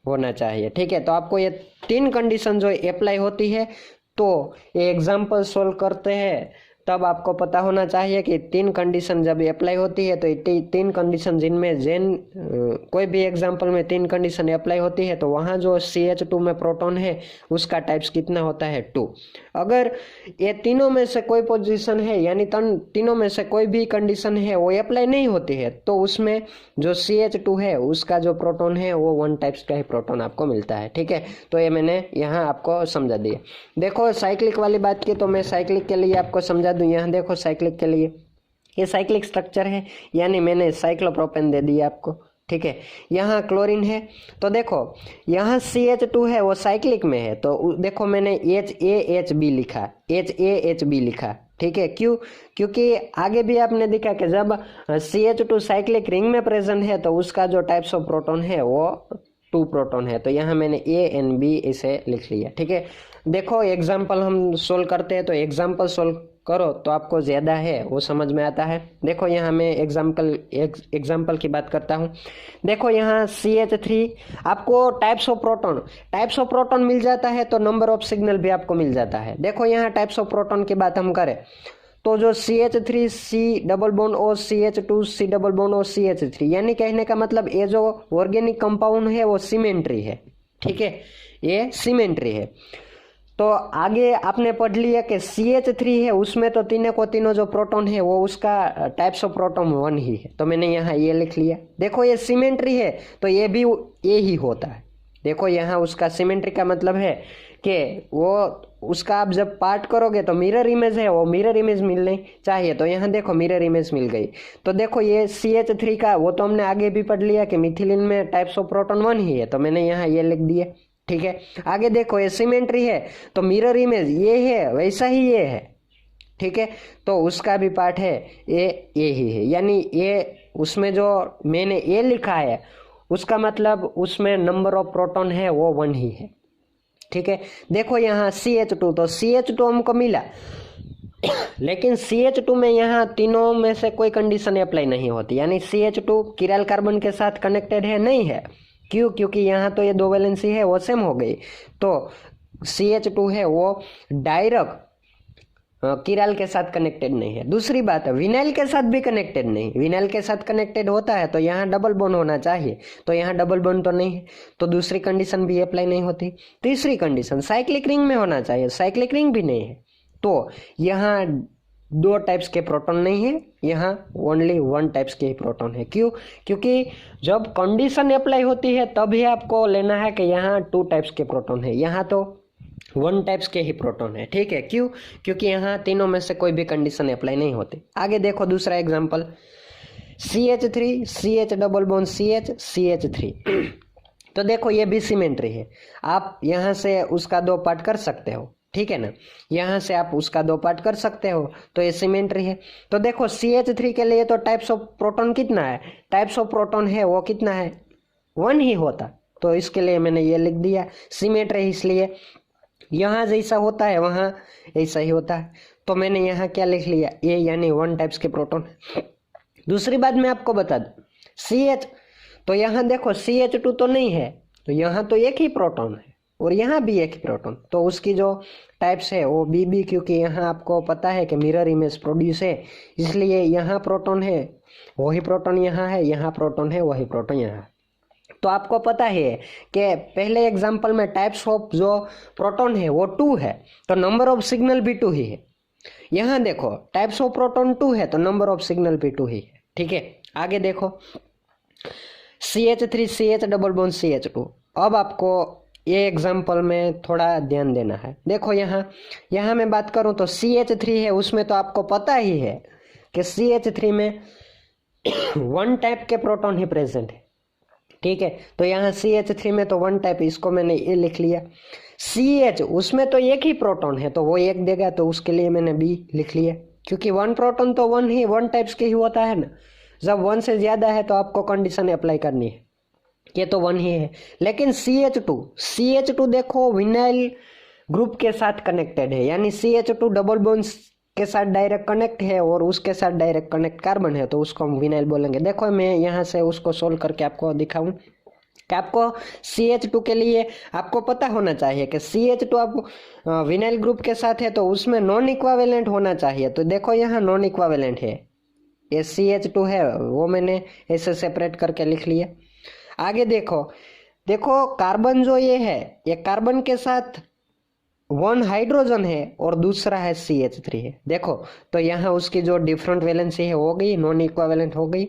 होना चाहिए। ठीक है, तो आपको ये 3 कंडीशन जो अप्लाई होती है तो ये एग्जाम्पल सोल्व करते हैं तब आपको पता होना चाहिए कि 3 कंडीशन जब अप्लाई होती है तो 3 कंडीशन जिनमें कोई भी एग्जांपल में 3 कंडीशन अप्लाई होती है तो वहाँ जो CH2 में प्रोटॉन है उसका टाइप्स कितना होता है, 2। अगर ये तीनों में से कोई पोजीशन है यानी तीनों में से कोई भी कंडीशन है वो अप्लाई नहीं होती है तो उसमें जो CH2 है उसका जो प्रोटॉन है वो 1 टाइप्स का ही प्रोटॉन आपको मिलता है। ठीक है, तो ये मैंने यहाँ आपको समझा दिया। देखो साइक्लिक वाली बात की तो मैं साइक्लिक के लिए आपको समझा दूं। यहाँ देखो साइक्लिक के लिए ये साइक्लिक स्ट्रक्चर है, यानी मैंने साइक्लोप्रोपेन दे दिया आपको। ठीक है, यहाँ क्लोरीन है तो देखो यहाँ CH2 है वो साइक्लिक में है तो देखो मैंने HAHB लिखा, HAHB लिखा। ठीक है, क्यों, क्योंकि आगे भी आपने देखा कि जब CH2 साइक्लिक रिंग में प्रेजेंट है तो उसका जो टाइप्स ऑफ प्रोटॉन है वो 2 प्रोटॉन है, तो यहाँ मैंने A and B इसे लिख लिया। ठीक है, देखो एग्जाम्पल हम सोल्व करते हैं तो एग्जाम्पल सोल्व करो तो आपको ज़्यादा है वो समझ में आता है। देखो यहाँ मैं एग्जाम्पल की बात करता हूँ। देखो यहाँ CH3 आपको टाइप्स ऑफ प्रोटॉन मिल जाता है तो नंबर ऑफ सिग्नल भी आपको मिल जाता है। देखो यहाँ टाइप्स ऑफ प्रोटॉन की बात हम करें तो जो CH3 C double bond O CH2 C double bond O CH3, यानी कहने का मतलब ये जो ऑर्गेनिक कंपाउंड है वो सिमेट्री है। ठीक है, ये सिमेट्री है। तो आगे आपने पढ़ लिया कि CH3 है उसमें तो तीनों जो प्रोटॉन है वो उसका टाइप्स ऑफ प्रोटॉन 1 ही है, तो मैंने यहाँ ये लिख लिया। देखो ये सिमेट्री है तो ये भी ये ही होता है। देखो यहाँ उसका सिमेट्री का मतलब है कि वो उसका आप जब पार्ट करोगे तो मिरर इमेज है, वो मिरर इमेज मिलनी चाहिए। तो यहाँ देखो मिरर इमेज मिल गई। तो देखो ये CH3 का वो तो हमने आगे भी पढ़ लिया कि मिथिलीन में टाइप्स ऑफ प्रोटॉन 1 ही है, तो मैंने यहाँ ये लिख दिया। ठीक है, आगे देखो ये सिमेट्री है तो मिरर इमेज ये है वैसा ही ये है। ठीक है, तो उसका भी पार्ट है ये ही है, यानी ये उसमें जो मैंने ये लिखा है उसका मतलब उसमें नंबर ऑफ प्रोटॉन है वो 1 ही है। ठीक है, देखो यहाँ CH2 तो CH2 हमको मिला लेकिन CH2 में यहाँ तीनों में से कोई कंडीशन अप्लाई नहीं होती, यानी CH2 किराल कार्बन के साथ कनेक्टेड है नहीं है। क्यों? क्योंकि यहाँ तो ये दो वैलेंसी है वो सेम हो गई, तो CH2 है वो डायरेक्ट किराल के साथ कनेक्टेड नहीं है। दूसरी बात है विनाइल के साथ भी कनेक्टेड नहीं, विनाइल के साथ कनेक्टेड होता है तो यहाँ डबल बॉन्ड होना चाहिए, तो यहाँ डबल बॉन्ड तो नहीं है, तो दूसरी कंडीशन भी अप्लाई नहीं होती। तीसरी कंडीशन साइक्लिक रिंग में होना चाहिए, साइक्लिक रिंग भी नहीं है, तो यहाँ 2 टाइप्स के प्रोटॉन नहीं है, यहाँ ओनली 1 टाइप्स के ही प्रोटॉन है। क्यों? क्योंकि जब कंडीशन अप्लाई होती है तभी आपको लेना है कि यहाँ 2 टाइप्स के प्रोटॉन है, यहाँ तो 1 टाइप्स के ही प्रोटॉन है। ठीक है, क्यों? क्योंकि यहाँ तीनों में से कोई भी कंडीशन अप्लाई नहीं होती। आगे देखो दूसरा example CH3 CH double bond CH CH3 तो देखो ये भी सिमेट्री है, आप यहाँ से उसका 2 पार्ट कर सकते हो। ठीक है ना, यहाँ से आप उसका 2 पार्ट कर सकते हो, तो ये सिमेट्री है। तो देखो CH3 के लिए तो टाइप्स ऑफ प्रोटॉन कितना है, टाइप्स ऑफ प्रोटॉन है वो कितना है 1 ही होता, तो इसके लिए मैंने ये लिख दिया सिमेट्री, इसलिए यहाँ जैसा होता है वहाँ ऐसा ही होता है, तो मैंने यहाँ क्या लिख लिया ये, यानी 1 टाइप्स के प्रोटॉन। दूसरी बात मैं आपको बता दूं CH, तो यहाँ देखो CH2 तो नहीं है, तो यहाँ तो एक ही प्रोटॉन है और यहाँ भी एक ही प्रोटॉन, तो उसकी जो टाइप्स है वो BB, क्योंकि यहाँ आपको पता है कि मिरर इमेज प्रोड्यूस है, इसलिए यहाँ प्रोटॉन है वही प्रोटॉन यहाँ है, यहाँ प्रोटॉन है वही प्रोटॉन यहाँ है। तो आपको पता है कि पहले एग्जाम्पल में टाइप्स ऑफ जो प्रोटॉन है वो 2 है, तो नंबर ऑफ सिग्नल भी 2 ही है। यहाँ देखो टाइप्स ऑफ प्रोटॉन 2 है तो नंबर ऑफ सिग्नल भी 2 ही है। ठीक है, आगे देखो CH3 CH double bond CH2। अब आपको ये एग्जाम्पल में थोड़ा ध्यान देना है। देखो यहाँ मैं बात करूँ तो CH3 है, उसमें तो आपको पता ही है कि CH3 में 1 टाइप के प्रोटॉन ही प्रेजेंट है। ठीक है, तो यहाँ CH3 में तो 1 टाइप, इसको मैंने ये लिख लिया। CH उसमें तो एक ही प्रोटॉन है तो वो 1 देगा, तो उसके लिए मैंने B लिख लिया, क्योंकि 1 प्रोटॉन तो 1 टाइप्स के ही होता है ना। जब 1 से ज्यादा है तो आपको कंडीशन अप्लाई करनी है, ये तो 1 ही है। लेकिन CH2 देखो विनाइल ग्रुप के साथ कनेक्टेड है, यानी CH2 डबल बॉन्ड के साथ डायरेक्ट कनेक्ट है और उसके साथ डायरेक्ट कनेक्ट कार्बन है, तो उसको हम विनाइल बोलेंगे। देखो मैं यहाँ से उसको सोल्व करके आपको दिखाऊं कि आपको CH2 के लिए आपको पता होना चाहिए कि CH2 आप विनाइल ग्रुप के साथ है तो उसमें नॉन इक्वावेलेंट होना चाहिए। तो देखो यहाँ नॉन इक्वावेलेंट है, ये CH2 है वो मैंने ऐसे सेपरेट करके लिख लिया। आगे देखो कार्बन जो ये है, ये कार्बन के साथ 1 हाइड्रोजन है और दूसरा है CH3 है। देखो तो यहाँ उसकी जो डिफरेंट वैलेंसी है हो गई, नॉन इक्वावेलेंट हो गई,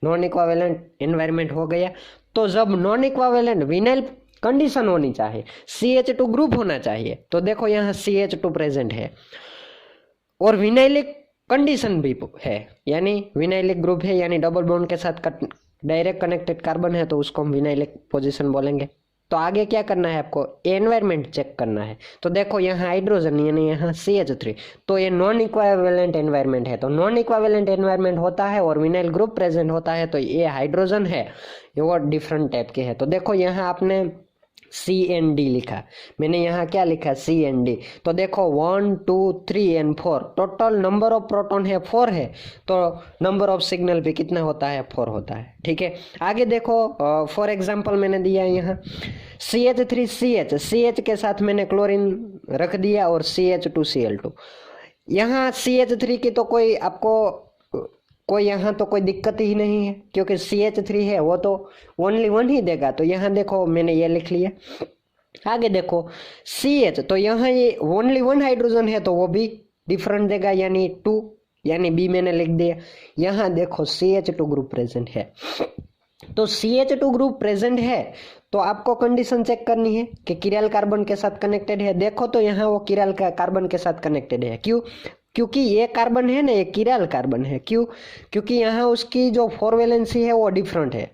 नॉन इक्वावेलेंट एनवायरमेंट हो गया। तो जब नॉन इक्वावेलेंट विनाइल कंडीशन होनी चाहिए, CH2 ग्रुप होना चाहिए, तो देखो यहाँ CH2 प्रेजेंट है और विनाइलिक कंडीशन भी है, यानी विनाइलिक ग्रुप है, यानी डबल बॉन्ड के साथ डायरेक्ट कनेक्टेड कार्बन है, तो उसको हम विनाइलिक पोजीशन बोलेंगे। तो आगे क्या करना है आपको, एनवायरमेंट चेक करना है। तो देखो यहाँ हाइड्रोजन यानी यहाँ CH3, तो ये नॉन इक्वावेलेंट एनवायरमेंट है, तो नॉन इक्वावेलेंट एनवायरमेंट होता है और विनाइल ग्रुप प्रेजेंट होता है, तो ये हाइड्रोजन है, ये वो डिफरेंट टाइप के है। तो देखो यहाँ आपने CND लिखा, मैंने यहाँ क्या लिखा CND। तो देखो 1 2 3 and 4, total number of proton है 4 है, तो नंबर ऑफ सिग्नल भी कितना होता है 4 होता है। ठीक है, आगे देखो फॉर एग्जांपल मैंने दिया है यहाँ CH3CH के साथ मैंने क्लोरीन रख दिया और CH2Cl2। यहाँ CH3 की तो कोई आपको कोई यहाँ तो कोई दिक्कत ही नहीं है, क्योंकि CH3 है वो तो ओनली 1 ही देगा। तो यहाँ देखो मैंने ये लिख लिया। आगे देखो CH, तो यहाँ ये ओनली 1 हाइड्रोजन है तो वो भी डिफरेंट देगा, यानी 2, यानी B मैंने लिख दिया। यहाँ देखो CH2 ग्रुप प्रेजेंट है, तो CH2 ग्रुप प्रेजेंट है तो आपको कंडीशन चेक करनी है कि किराल कार्बन के साथ कनेक्टेड है। देखो तो यहाँ वो किराल कार्बन के साथ कनेक्टेड है, क्यों? क्योंकि ये कार्बन है ना, ये किराल कार्बन है। क्यों? क्योंकि यहाँ उसकी जो 4 वैलेंसी है वो डिफरेंट है।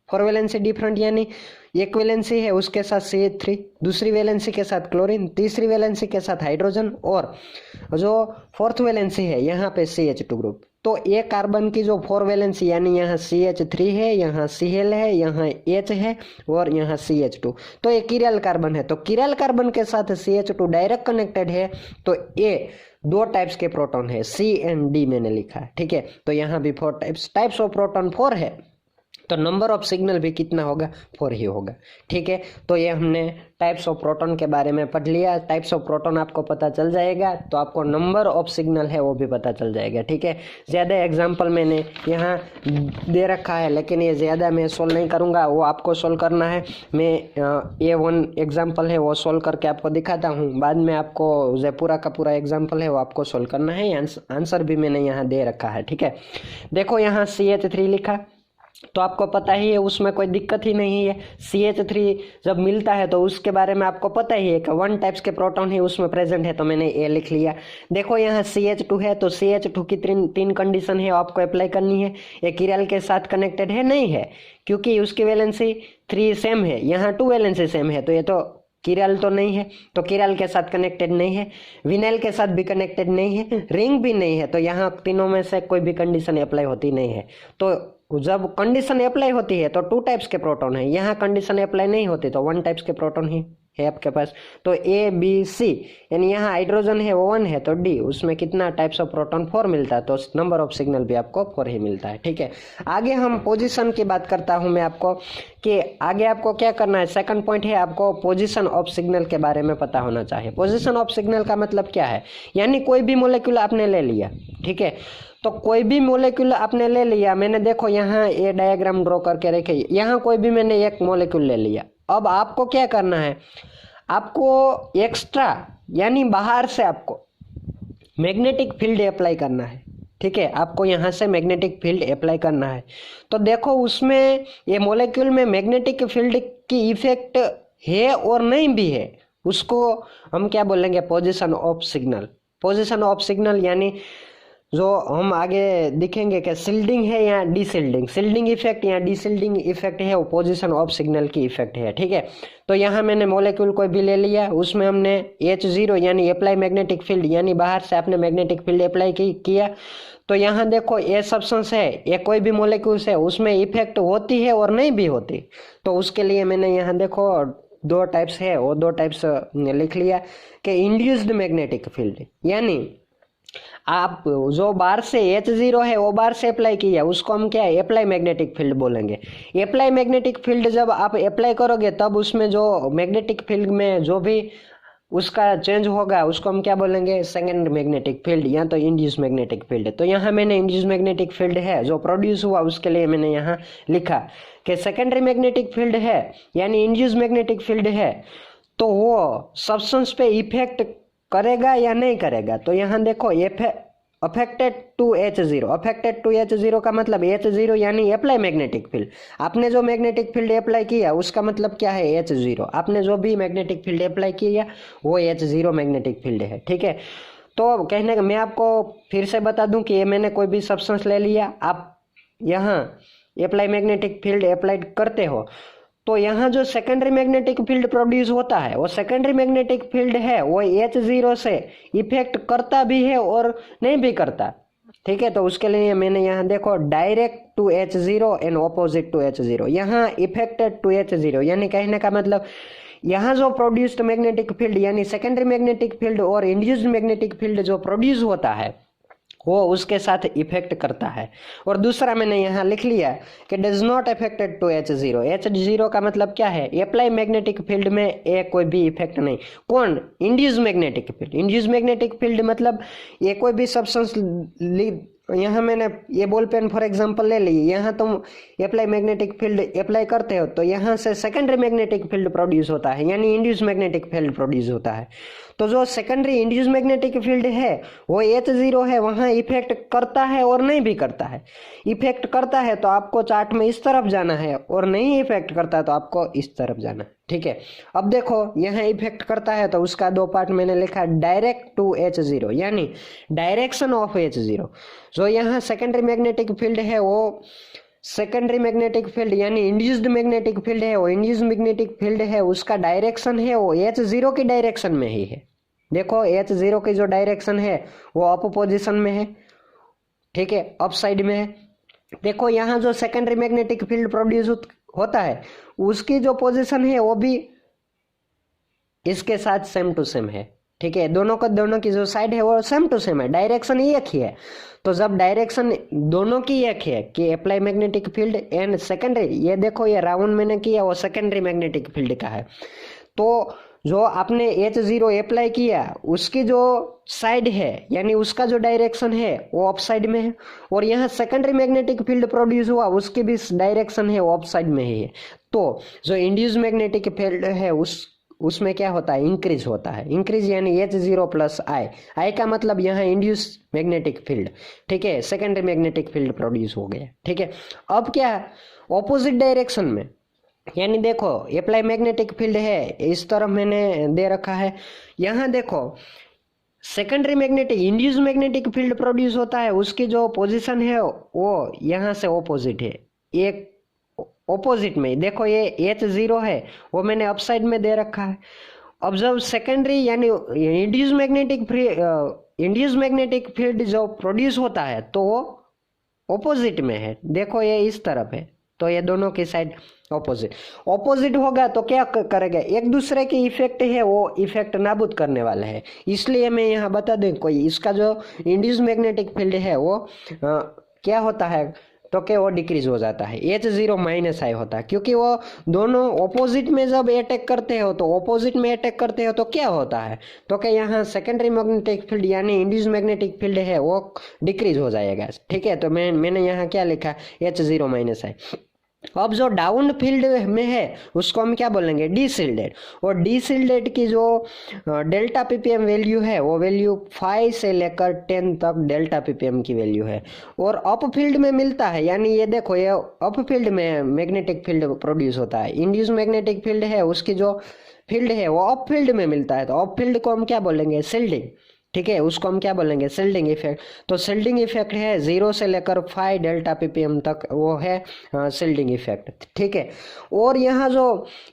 4 वैलेंसी डिफरेंट, यानी एक वैलेंसी है उसके साथ CH3, दूसरी वैलेंसी के साथ क्लोरीन, तीसरी वैलेंसी के साथ हाइड्रोजन, और जो 4th वैलेंसी है यहाँ पे CH2 ग्रुप। तो एक कार्बन की जो 4 वैलेंसी, यानी यहाँ CH3 है, यहाँ Cl है, यहाँ H है और यहाँ CH2, तो ये किराल कार्बन है। तो किराल कार्बन के साथ CH2 डायरेक्ट कनेक्टेड है, तो ये 2 टाइप्स के प्रोटॉन है, C एंड D मैंने लिखा है। ठीक है, तो यहाँ भी 4 टाइप्स ऑफ प्रोटॉन 4 है, तो नंबर ऑफ सिग्नल भी कितना होगा 4 ही होगा। ठीक है, तो ये हमने टाइप्स ऑफ प्रोटॉन के बारे में पढ़ लिया। टाइप्स ऑफ प्रोटॉन आपको पता चल जाएगा तो आपको नंबर ऑफ सिग्नल है वो भी पता चल जाएगा। ठीक है, ज़्यादा एग्जांपल मैंने यहाँ दे रखा है, लेकिन ये ज़्यादा मैं सोल्व नहीं करूँगा, वो आपको सोल्व करना है। मैं ये 1 एग्जाम्पल है वो सोल्व करके आपको दिखाता हूँ, बाद में आपको जो पूरा का पूरा एग्जाम्पल है वो आपको सोल्व करना है। आंसर भी मैंने यहाँ दे रखा है। ठीक है, देखो यहाँ CH3 लिखा, तो आपको पता ही है उसमें कोई दिक्कत ही नहीं है। CH3 जब मिलता है तो उसके बारे में आपको पता ही है कि 1 टाइप्स के प्रोटॉन ही उसमें प्रेजेंट है, तो मैंने ये लिख लिया। देखो यहाँ CH2 है, तो CH2 की 3 कंडीशन है आपको अप्लाई करनी है। ये किराल के साथ कनेक्टेड है नहीं है, क्योंकि उसकी वैलेंसी 3 सेम है, यहाँ 2 वैलेंसी सेम है, तो ये तो किराल तो नहीं है, तो किराल के साथ कनेक्टेड नहीं है, विनाइल के साथ भी कनेक्टेड नहीं है, रिंग भी नहीं है, तो यहाँ तीनों में से कोई भी कंडीशन अप्लाई होती नहीं है। तो जब कंडीशन अप्लाई होती है तो 2 टाइप्स के प्रोटॉन है, यहाँ कंडीशन अप्लाई नहीं होती तो 1 टाइप्स के प्रोटॉन ही है आपके पास। तो A B C, यानी यहाँ हाइड्रोजन है वो 1 है, तो D, उसमें कितना टाइप्स ऑफ प्रोटॉन 4 मिलता है, तो नंबर ऑफ सिग्नल भी आपको 4 ही मिलता है। ठीक है, आगे हम पोजीशन की बात करता हूँ मैं आपको, कि आगे आपको क्या करना है। सेकंड पॉइंट है आपको पोजीशन ऑफ सिग्नल के बारे में पता होना चाहिए। पोजीशन ऑफ सिग्नल का मतलब क्या है, यानी कोई भी मोलेक्यूल आपने ले लिया। ठीक है, तो कोई भी मोलेक्यूल आपने ले लिया, मैंने देखो यहाँ ये डायग्राम ड्रॉ करके रखे, यहाँ कोई भी मैंने एक मोलेक्यूल ले लिया। अब आपको क्या करना है, आपको एक्स्ट्रा यानी बाहर से आपको मैग्नेटिक फील्ड अप्लाई करना है। ठीक है, आपको यहाँ से मैग्नेटिक फील्ड अप्लाई करना है। तो देखो उसमें ये मॉलिक्यूल में मैग्नेटिक फील्ड की इफेक्ट है और नहीं भी है, उसको हम क्या बोलेंगे, position of signal. Position of signal यानी जो हम आगे दिखेंगे कि शिल्डिंग है या डीशिल्डिंग, शिल्डिंग इफेक्ट या डीशिल्डिंग इफेक्ट है, वो पोजीशन ऑफ सिग्नल की इफेक्ट है। ठीक है, तो यहाँ मैंने मॉलिक्यूल कोई भी ले लिया, उसमें हमने H0 यानी अप्लाई मैग्नेटिक फील्ड, यानी बाहर से आपने मैग्नेटिक फील्ड अप्लाई किया। तो यहाँ देखो ये सब्सटेंस है, ये कोई भी मॉलिक्यूल्स है, उसमें इफेक्ट होती है और नहीं भी होती। तो उसके लिए मैंने यहाँ देखो 2 टाइप्स है, वो 2 टाइप्स लिख लिया कि इंड्यूस्ड मैग्नेटिक फील्ड, यानी आप जो बार से H0 है वो बार से अप्लाई किया, उसको हम क्या है, अप्लाई मैग्नेटिक फील्ड बोलेंगे। अप्लाई मैग्नेटिक फील्ड जब आप अप्लाई करोगे तब उसमें जो मैग्नेटिक फील्ड में जो भी उसका चेंज होगा उसको हम क्या बोलेंगे, सेकेंड मैग्नेटिक फील्ड या तो इंड्यूस मैग्नेटिक फील्ड। तो यहाँ मैंने इंड्यूस मैग्नेटिक फील्ड है जो प्रोड्यूस हुआ, उसके लिए मैंने यहाँ लिखा कि सेकेंडरी मैग्नेटिक फील्ड है यानी इंड्यूस मैग्नेटिक फील्ड है, तो वो सब्सटेंस पे इफेक्ट करेगा या नहीं करेगा। तो यहाँ देखो affected to H0, affected to H0 का मतलब H0 यानी अप्लाई मैग्नेटिक फील्ड। आपने जो मैग्नेटिक फील्ड अप्लाई किया उसका मतलब क्या है, H0। आपने जो भी मैग्नेटिक फील्ड अप्लाई किया वो H0 मैग्नेटिक फील्ड है। ठीक है, तो कहने का मैं आपको फिर से बता दूं कि ये मैंने कोई भी सब्सटेंस ले लिया, आप यहाँ अप्लाई मैग्नेटिक फील्ड अप्लाई करते हो, तो यहाँ जो सेकेंडरी मैग्नेटिक फील्ड प्रोड्यूस होता है वो सेकेंडरी मैग्नेटिक फील्ड है वो H0 से इफेक्ट करता भी है और नहीं भी करता। ठीक है, तो उसके लिए मैंने यहाँ देखो direct to H0 and opposite to H0, यहाँ इफेक्टेड टू H0, यानी कहने का मतलब यहाँ जो प्रोड्यूस्ड मैग्नेटिक फील्ड यानी सेकेंडरी मैग्नेटिक फील्ड और इंड्यूस्ड मैग्नेटिक फील्ड जो प्रोड्यूस होता है वो उसके साथ इफेक्ट करता है। और दूसरा मैंने यहाँ लिख लिया कि does not affected to H0। H0 का मतलब क्या है? अप्लाई मैग्नेटिक फील्ड में ये कोई भी इफेक्ट नहीं। कौन? Induce magnetic field. Induce magnetic field मतलब ये कोई भी सब्सटेंस, यहाँ मैंने ये बॉल पेन फॉर एग्जांपल ले ली, यहाँ तुम अप्लाई मैग्नेटिक फील्ड अप्लाई करते हो तो यहाँ से सेकेंडरी मैग्नेटिक फील्ड प्रोड्यूस होता है यानी इंड्यूस मैग्नेटिक फील्ड प्रोड्यूस होता है। तो जो सेकेंडरी इंड्यूस मैग्नेटिक फील्ड है वो H0 है, वहाँ इफेक्ट करता है और नहीं भी करता है। इफेक्ट करता है तो आपको चार्ट में इस तरफ जाना है और नहीं इफेक्ट करता तो आपको इस तरफ जाना है। ठीक है, अब देखो यहाँ इफेक्ट करता है तो उसका दो पार्ट मैंने लिखा, डायरेक्ट टू H0 यानी डायरेक्शन ऑफ H0। जो यहाँ सेकेंडरी मैग्नेटिक फील्ड है वो सेकेंडरी मैग्नेटिक फील्ड यानी इंड्यूस्ड मैग्नेटिक फील्ड है, वो इंड्यूस्ड मैग्नेटिक फील्ड है उसका डायरेक्शन है वो H0 की डायरेक्शन में ही है। देखो H0 की जो डायरेक्शन है वो अप पोजीशन में है, ठीक है, अप साइड में है। देखो यहाँ जो सेकेंडरी मैग्नेटिक फील्ड प्रोड्यूस होता है उसकी जो पोजीशन है वो भी इसके साथ सेम टू सेम है। ठीक है, दोनों की जो साइड है वो सेम टू सेम है, डायरेक्शन एक ही है। तो जब डायरेक्शन दोनों की एक है कि apply magnetic field and secondary, ये देखो ये राउंड मैंने किया वो सेकेंडरी मैग्नेटिक फील्ड का है, तो जो आपने H0 अप्लाई किया उसकी जो साइड है यानी उसका जो डायरेक्शन है वो अप साइड में है, और यहाँ सेकेंडरी मैग्नेटिक फील्ड प्रोड्यूस हुआ उसकी भी डायरेक्शन है वो अप साइड में ही है। तो जो इंड्यूस मैग्नेटिक फील्ड है उसमें क्या होता है? इंक्रीज होता है। इंक्रीज यानी H0 प्लस I का मतलब यहाँ इंड्यूस मैग्नेटिक फील्ड, ठीक है, सेकेंडरी मैग्नेटिक फील्ड प्रोड्यूस हो गया। ठीक है, अब क्या है? ऑपोजिट डायरेक्शन में यानी देखो अप्लाई मैग्नेटिक फील्ड है इस तरफ मैंने दे रखा है, यहाँ देखो secondary magnetic induce magnetic field produce होता है उसकी जो पोजीशन है वो यहाँ से ऑपोजिट है, एक ऑपोजिट में। देखो ये H0 है वो मैंने अप साइड में दे रखा है। अब जब सेकेंडरी यानी इंड्यूस मैग्नेटिक फील्ड जो प्रोड्यूस होता है तो वो ऑपोजिट में है। देखो ये इस तरफ है तो ये दोनों की साइड ऑपोजिट होगा तो क्या करेगा? एक दूसरे की इफेक्ट है वो इफेक्ट नाबूद करने वाला है। इसलिए मैं यहाँ बता दूं कोई इसका जो इंड्यूस मैग्नेटिक फील्ड है वो क्या होता है तो क्या वो डिक्रीज हो जाता है, H0 माइनस I होता है, क्योंकि वो दोनों ऑपोजिट में जब अटैक करते हो तो ऑपोजिट में अटैक करते हो तो क्या होता है तो क्या यहाँ सेकेंडरी मैग्नेटिक फील्ड यानी इंड्यूस मैग्नेटिक फील्ड है वो डिक्रीज हो जाएगा। ठीक है, तो मैंने यहाँ क्या लिखा? H0 minus I। अब जो डाउन फील्ड में है उसको हम क्या बोलेंगे? डीशिल्डेड। और डीशिल्डेड की जो डेल्टा पीपीएम वैल्यू है वो वैल्यू 5 से लेकर 10 तक डेल्टा पीपीएम की वैल्यू है। और अप फील्ड में मिलता है यानी ये देखो ये अप फील्ड में मैग्नेटिक फील्ड प्रोड्यूस होता है, इंड्यूस मैग्नेटिक फील्ड है उसकी जो फील्ड है वो अप फील्ड में मिलता है, तो अप फील्ड को हम क्या बोलेंगे? शिल्डिंग। ठीक है, उसको हम क्या बोलेंगे? Shielding effect. तो शिल्डिंग इफेक्ट है 0 से लेकर 5 डेल्टा पीपीएम तक वो है शिल्डिंग इफेक्ट। ठीक है, और यहाँ जो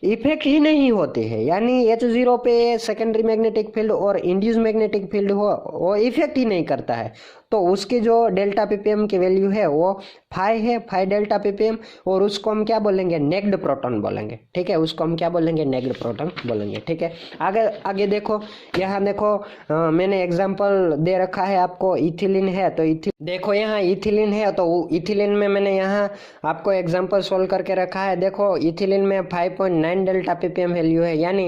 इफेक्ट ही नहीं होते हैं यानी H0 पे सेकेंडरी मैग्नेटिक फील्ड और इंड्यूस मैग्नेटिक फील्ड हो वो इफेक्ट ही नहीं करता है, तो उसकी जो डेल्टा पीपीएम की वैल्यू है वो 5 है, 5 डेल्टा पीपीएम, और उसको हम क्या बोलेंगे? नेक्ड प्रोटॉन बोलेंगे। ठीक है, उसको हम क्या बोलेंगे? नेक्ड प्रोटॉन बोलेंगे। ठीक है, आगे देखो, यहाँ देखो मैंने एग्जांपल दे रखा है आपको, इथिलीन है तो देखो यहाँ इथिलीन है तो इथिलीन में मैंने यहाँ आपको एग्जांपल सोल्व करके रखा है। देखो इथिलीन में 5.9 डेल्टा पीपीएम वैल्यू है यानी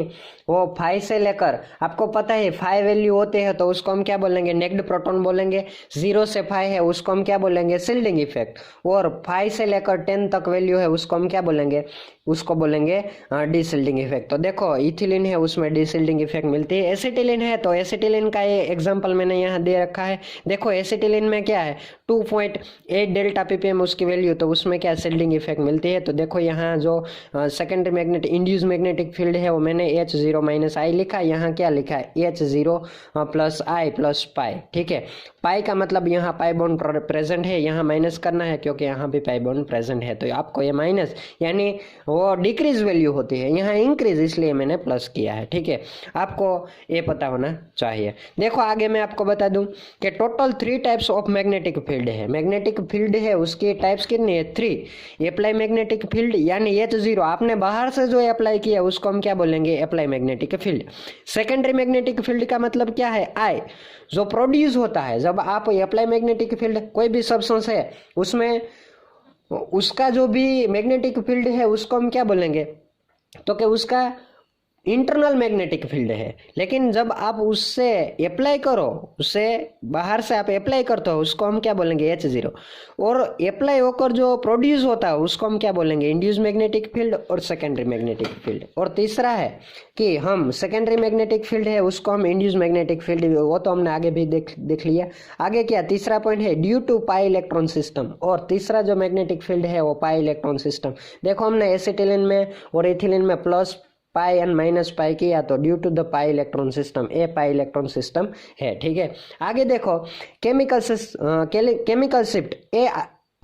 वो 5 से लेकर, आपको पता है 5 वैल्यू होते हैं तो उसको हम क्या बोलेंगे? नेक्ड प्रोटॉन बोलेंगे। 0 से 5 है उसको हम क्या बोलेंगे? Shielding effect. और 5 से लेकर 10 तक वैल्यू है उसको हम क्या बोलेंगे? उसको बोलेंगे डीशिल्डिंग इफेक्ट। तो देखो इथिलीन है उसमें डीशिल्डिंग इफेक्ट मिलती है। एसिटिलीन है तो एसिटिलीन का ये एग्जांपल मैंने यहाँ दे रखा है। देखो एसिटिलीन में क्या है? 2.8 डेल्टा पीपीएम उसकी वैल्यू, तो उसमें क्या शिल्डिंग इफेक्ट मिलती है। तो देखो यहाँ जो secondary magnetic induce magnetic field है वो मैंने H0 माइनस I लिखा, यहाँ क्या लिखा है? H0 plus I plus pi. ठीक है, पाई का मतलब यहाँ पाई बॉन्ड प्रेजेंट है, यहाँ माइनस करना है क्योंकि यहाँ भी पाई बॉन्ड प्रेजेंट है, तो आपको ये माइनस यानी वो डिक्रीज वैल्यू होती है, यहाँ इंक्रीज, इसलिए मैंने प्लस किया है। ठीक है, आपको ये पता होना चाहिए। देखो आगे मैं आपको बता दूं कि total 3 types of magnetic field है। मैग्नेटिक फील्ड है उसकी टाइप्स कितनी है? 3। अप्लाई मैग्नेटिक फील्ड यानी H0, आपने बाहर से जो अप्लाई किया उसको हम क्या बोलेंगे? Apply magnetic field. Secondary magnetic field का मतलब क्या है? I, जो प्रोड्यूस होता है जब आप अप्लाई मैग्नेटिक फील्ड, कोई भी सब्सटेंस है उसमें उसका जो भी मैग्नेटिक फील्ड है उसको हम क्या बोलेंगे? तो कि उसका इंटरनल मैग्नेटिक फील्ड है। लेकिन जब आप उससे अप्लाई करो, उससे बाहर से आप अप्लाई करते हो, उसको हम क्या बोलेंगे? H0। और अप्लाई होकर जो प्रोड्यूस होता है उसको हम क्या बोलेंगे? इंड्यूस मैग्नेटिक फील्ड और सेकेंडरी मैग्नेटिक फील्ड। और तीसरा है कि हम सेकेंडरी मैग्नेटिक फील्ड है उसको हम इंड्यूस मैग्नेटिक फील्ड, वो तो हमने आगे भी देख लिया। आगे क्या तीसरा पॉइंट है? Due to pi electron system. और तीसरा जो मैग्नेटिक फील्ड है वो पाई इलेक्ट्रॉन सिस्टम। देखो हमने एसिटिलीन में और एथिलीन में plus pi and minus pi किया, तो due to the pi electron system, a pi electron system है। ठीक है, आगे देखो केमिकल शिफ्ट,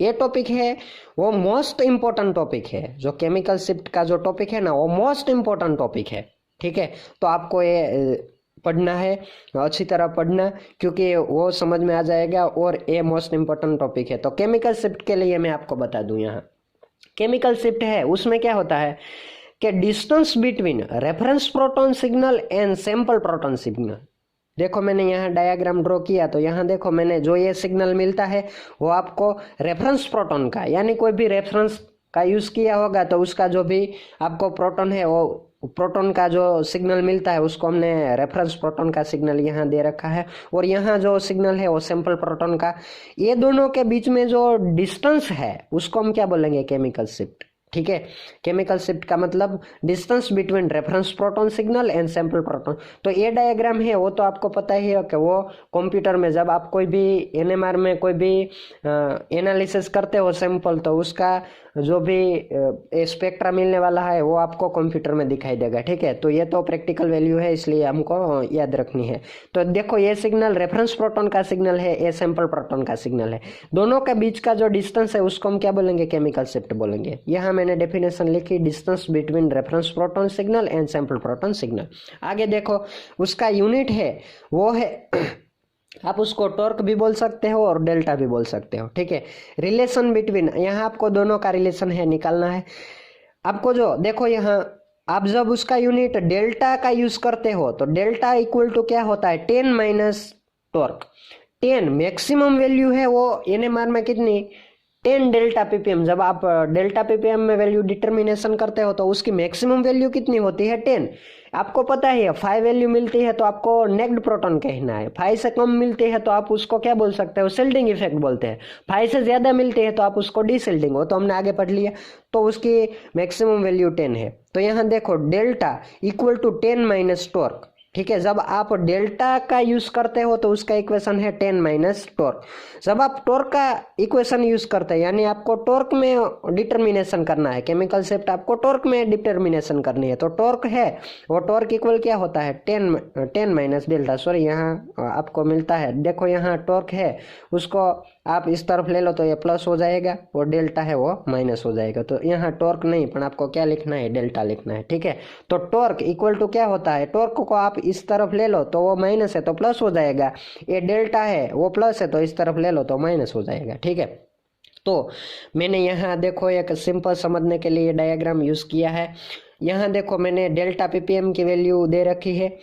ये टॉपिक है वो मोस्ट इंपॉर्टेंट टॉपिक है। जो केमिकल शिफ्ट का जो टॉपिक है ना वो मोस्ट इंपॉर्टेंट टॉपिक है। ठीक है, तो आपको ये पढ़ना है, अच्छी तरह पढ़ना, क्योंकि वो समझ में आ जाएगा और ये मोस्ट इंपॉर्टेंट टॉपिक है। तो केमिकल शिफ्ट के लिए मैं आपको बता दूं, यहाँ केमिकल शिफ्ट है उसमें क्या होता है कि distance between reference proton signal and sample proton signal. देखो मैंने यहाँ डायग्राम ड्रॉ किया, तो यहाँ देखो मैंने जो ये सिग्नल मिलता है वो आपको रेफरेंस प्रोटॉन का, यानी कोई भी रेफरेंस का यूज किया होगा तो उसका जो भी आपको प्रोटॉन है वो प्रोटॉन का जो सिग्नल मिलता है उसको हमने रेफरेंस प्रोटॉन का सिग्नल यहाँ दे रखा है। और यहाँ जो सिग्नल है वो सैंपल प्रोटॉन का। ये दोनों के बीच में जो डिस्टेंस है उसको हम क्या बोलेंगे? Chemical shift. ठीक है, केमिकल शिफ्ट का मतलब distance between reference proton signal and sample proton. तो ये डायग्राम है वो तो आपको पता ही है कि वो कंप्यूटर में जब आप कोई भी एनएमआर में कोई भी एनालिसिस करते हो सैंपल, तो उसका जो भी स्पेक्ट्रा मिलने वाला है वो आपको कंप्यूटर में दिखाई देगा। ठीक है, तो ये तो प्रैक्टिकल वैल्यू है इसलिए हमको याद रखनी है। तो देखो ये सिग्नल रेफरेंस प्रोटॉन का सिग्नल है, ये सैंपल प्रोटॉन का सिग्नल है। दोनों के बीच का जो डिस्टेंस है उसको हम क्या बोलेंगे? केमिकल शिफ्ट बोलेंगे। यहाँ मैंने डेफिनेशन लिखी, distance between reference proton signal and sample proton signal. आगे देखो उसका यूनिट है वो है आप उसको टॉर्क भी बोल सकते हो और डेल्टा भी बोल सकते हो। ठीक है, रिलेशन बिटवीन, यहाँ आपको दोनों का रिलेशन है निकालना है आपको। जो देखो यहाँ आप जब उसका यूनिट डेल्टा का यूज करते हो तो डेल्टा इक्वल टू क्या होता है? 10 माइनस टॉर्क। 10 मैक्सिमम वैल्यू है वो एनएमआर में कितनी? 10 डेल्टा पीपीएम। जब आप डेल्टा पीपीएम में वैल्यू डिटर्मिनेशन करते हो तो उसकी मैक्सिमम वैल्यू कितनी होती है? 10। आपको पता है 5 वैल्यू मिलती है तो आपको नेक्ड प्रोटॉन कहना है। 5 से कम मिलती है तो आप उसको क्या बोल सकते हो? शिल्डिंग इफेक्ट बोलते हैं। 5 से ज्यादा मिलती है तो आप उसको डीशिल्डिंग, हो तो हमने आगे पढ़ लिया। तो उसकी मैक्सिमम वैल्यू 10 है। तो यहाँ देखो delta equal to 10 minus torque. ठीक है, जब आप डेल्टा का यूज करते हो तो उसका इक्वेशन है 10 माइनस टॉर्क। जब आप टॉर्क का इक्वेशन यूज करते हैं यानी आपको टॉर्क में डिटर्मिनेशन करना है, केमिकल शिफ्ट आपको टॉर्क में डिटर्मिनेशन करनी है, तो टॉर्क है वो टॉर्क इक्वल क्या होता है? 10 माइनस डेल्टा। सॉरी, यहाँ आपको मिलता है, देखो यहाँ टॉर्क है उसको आप इस तरफ ले लो तो ये प्लस हो जाएगा और डेल्टा है वो माइनस हो जाएगा। तो यहाँ टॉर्क नहीं पर आपको क्या लिखना है? डेल्टा लिखना है। ठीक है, तो टॉर्क इक्वल टू क्या होता है? टॉर्क को आप इस तरफ ले लो तो वो माइनस है तो प्लस हो जाएगा, ये डेल्टा है वो प्लस है तो इस तरफ ले लो तो माइनस हो जाएगा। ठीक है, तो मैंने यहाँ देखो एक सिंपल समझने के लिए डायग्राम यूज किया है। यहाँ देखो मैंने डेल्टा पीपीएम की वैल्यू दे रखी है,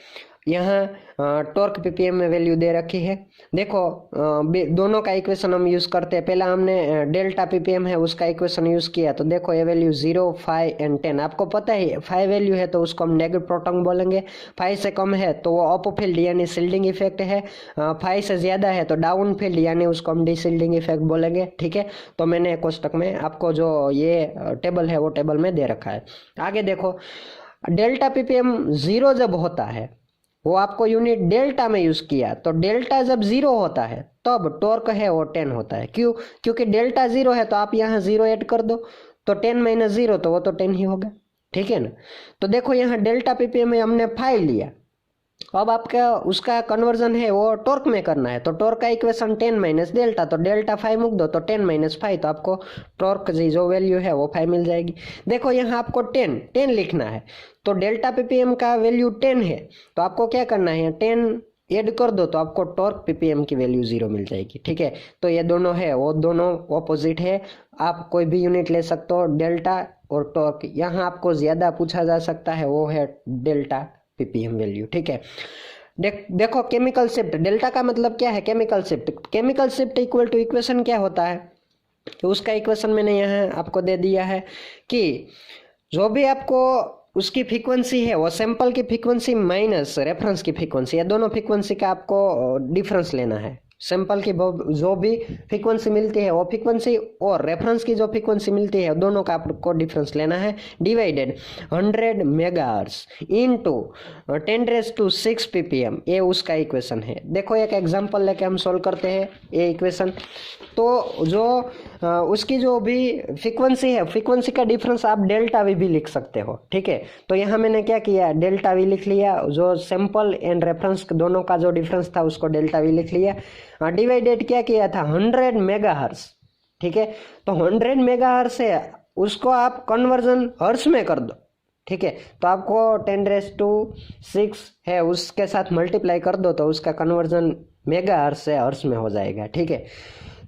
यहाँ टॉर्क पीपीएम में वैल्यू दे रखी है। देखो दोनों का इक्वेशन हम यूज करते हैं। पहला हमने डेल्टा पीपीएम है उसका इक्वेशन यूज किया, तो देखो ये वैल्यू 0, 5 एंड 10। आपको पता है 5 वैल्यू है तो उसको हम नेगेटिव प्रोटॉन बोलेंगे, 5 से कम है तो वो अप फील्ड यानी शिल्डिंग इफेक्ट है, 5 से ज्यादा है तो डाउन फील्ड यानी उसको हम डीशिल्डिंग इफेक्ट बोलेंगे। ठीक है, तो मैंने कोष्टक में आपको जो ये टेबल है वो टेबल में दे रखा है। आगे देखो डेल्टा पीपीएम 0 जब होता है वो आपको यूनिट डेल्टा में यूज किया, तो डेल्टा जब 0 होता है तब टॉर्क है वो 10 होता है। क्यों? क्योंकि डेल्टा 0 है तो आप यहाँ 0 ऐड कर दो तो 10 माइनस 0 तो वो तो 10 ही होगा। ठीक है ना, तो देखो यहाँ डेल्टा पीपीएम में हमने 5 लिया अब आपका उसका कन्वर्जन है वो टॉर्क में करना है, तो टॉर्क का इक्वेशन 10 माइनस डेल्टा, तो डेल्टा 5 मुक दो तो 10 माइनस 5, तो आपको टॉर्क की जो वैल्यू है वो 5 मिल जाएगी। देखो यहाँ आपको 10 लिखना है, तो डेल्टा पीपीएम का वैल्यू 10 है, तो आपको क्या करना है 10 ऐड कर दो, तो आपको टॉर्क पीपीएम की वैल्यू 0 मिल जाएगी। ठीक है, तो ये दोनों है वो दोनों ऑपोजिट है, आप कोई भी यूनिट ले सकते हो डेल्टा और टॉर्क। यहाँ आपको ज्यादा पूछा जा सकता है वो है डेल्टा पीपीएम वैल्यू। ठीक है, देखो केमिकल शिफ्ट, डेल्टा का मतलब क्या है chemical shift, chemical shift equal to equation क्या होता है, तो उसका इक्वेशन मैंने यहाँ आपको दे दिया है कि जो भी आपको उसकी फ्रीक्वेंसी है वो सैंपल की फ्रीक्वेंसी माइनस रेफरेंस की फ्रीक्वेंसी, या दोनों फ्रीक्वेंसी का आपको डिफरेंस लेना है। सैंपल की जो भी फ्रीक्वेंसी मिलती है वो फ्रीक्वेंसी और रेफरेंस की जो फ्रीक्वेंसी मिलती है दोनों का आपको डिफरेंस लेना है, डिवाइडेड 100 मेगाहर्ट्ज इनटू 10⁶ ppm, ये उसका इक्वेशन है। देखो एक एग्जांपल लेके हम सॉल्व करते हैं ये इक्वेशन। तो जो उसकी जो भी फ्रीक्वेंसी है, फ्रीक्वेंसी का डिफरेंस आप डेल्टा वी भी लिख सकते हो। ठीक है, तो यहाँ मैंने क्या किया डेल्टा वी लिख लिया, जो सैंपल एंड रेफरेंस दोनों का जो डिफरेंस था उसको डेल्टा वी लिख लिया, डिवाइडेड क्या किया था 100 मेगाहर्ट्ज। ठीक है, तो 100 मेगाहर्ट्ज से उसको आप कन्वर्जन हर्ट्ज में कर दो। ठीक है, तो आपको 10⁶ है उसके साथ मल्टीप्लाई कर दो, तो उसका कन्वर्जन मेगाहर्ट्ज से हर्ट्ज में हो जाएगा। ठीक है,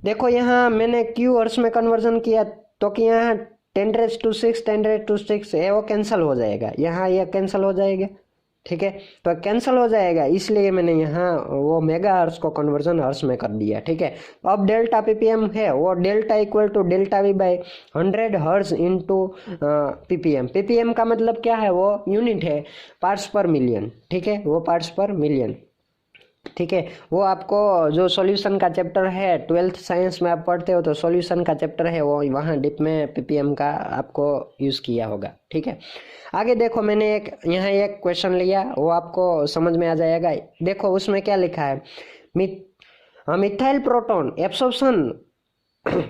देखो यहाँ मैंने क्यू हर्ट्ज में कन्वर्जन किया, तो कि यहाँ 10⁶ है वो कैंसिल हो जाएगा, यहाँ यह कैंसिल हो जाएगा। ठीक है, तो कैंसिल हो जाएगा, इसलिए मैंने यहाँ वो मेगा हर्ट्ज को कन्वर्जन हर्ट्ज में कर दिया। ठीक है, अब डेल्टा पीपीएम है वो delta equal to delta V by 100 hertz into ppm. Ppm का मतलब क्या है, वो यूनिट है पार्ट्स पर मिलियन। ठीक है, वो पार्ट्स पर मिलियन। ठीक है, वो आपको जो सॉल्यूशन का चैप्टर है 12th साइंस में आप पढ़ते हो, तो सॉल्यूशन का चैप्टर है वो वहाँ डिप में पीपीएम का आपको यूज़ किया होगा। ठीक है, आगे देखो मैंने यहाँ एक क्वेश्चन लिया, वो आपको समझ में आ जाएगा। देखो उसमें क्या लिखा है, methyl proton absorption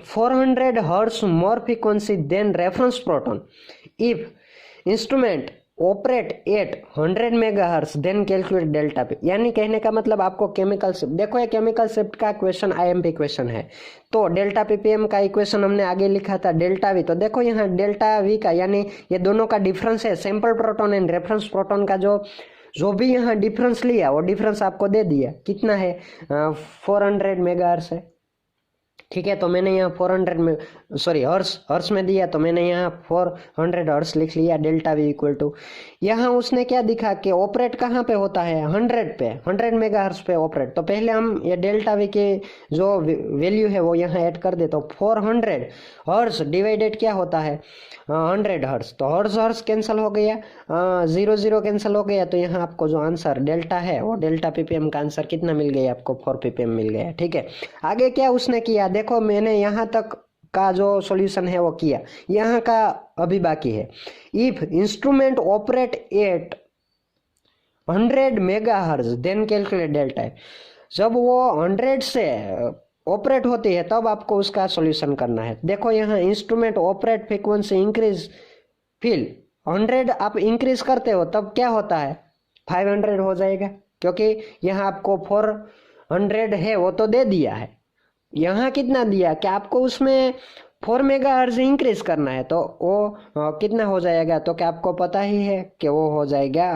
400 hertz more frequency than reference proton if instrument operate at 100 megahertz then calculate delta P. यानी कहने का मतलब आपको केमिकल शिफ्ट, देखो ये केमिकल शिफ्ट का क्वेश्चन आईएमपी क्वेश्चन है, तो डेल्टा पीपीएम का इक्वेशन हमने आगे लिखा था डेल्टा वी, तो देखो यहाँ डेल्टा वी का यानी ये दोनों का डिफरेंस है, sample proton and reference proton का जो भी यहाँ डिफरेंस लिया वो डिफरेंस आपको दे दिया, कितना है 400 मेगाहर्ट्ज है। ठीक है, तो मैंने यहाँ 400 में हर्ट्ज में दिया, तो मैंने यहाँ 400 हर्ट्ज लिख लिया, डेल्टा वी इक्वल टू, यहाँ उसने क्या दिखा कि ऑपरेट कहाँ पे होता है 100 पे, 100 मेगाहर्ट्ज पे ऑपरेट, तो पहले हम ये डेल्टा वी के जो वैल्यू है वो यहाँ ऐड कर दे, तो 400 हर्ट्ज डिवाइडेड क्या होता है 100 हर्ट्ज, तो हर्ट्ज कैंसिल हो गया, 0 कैंसिल हो गया, तो यहाँ आपको जो आंसर डेल्टा है वो डेल्टा पीपीएम का आंसर कितना मिल गया आपको 4 पीपीएम मिल गया। ठीक है, आगे क्या उसने किया, देखो मैंने यहाँ तक का जो सॉल्यूशन है वो किया, यहाँ का अभी बाकी है। If instrument operate at 100 megahertz then calculate delta, जब वो 100 से ऑपरेट होती है तब आपको उसका सॉल्यूशन करना है। देखो यहाँ instrument operate frequency increase fill 100 आप इंक्रीज करते हो तब क्या होता है 500 हो जाएगा, क्योंकि यहाँ आपको 400 है वो तो दे दिया है, यहाँ कितना दिया कि आपको उसमें 4 मेगाहर्ट्ज इंक्रीज करना है, तो वो कितना हो जाएगा, तो क्या आपको पता ही है कि वो हो जाएगा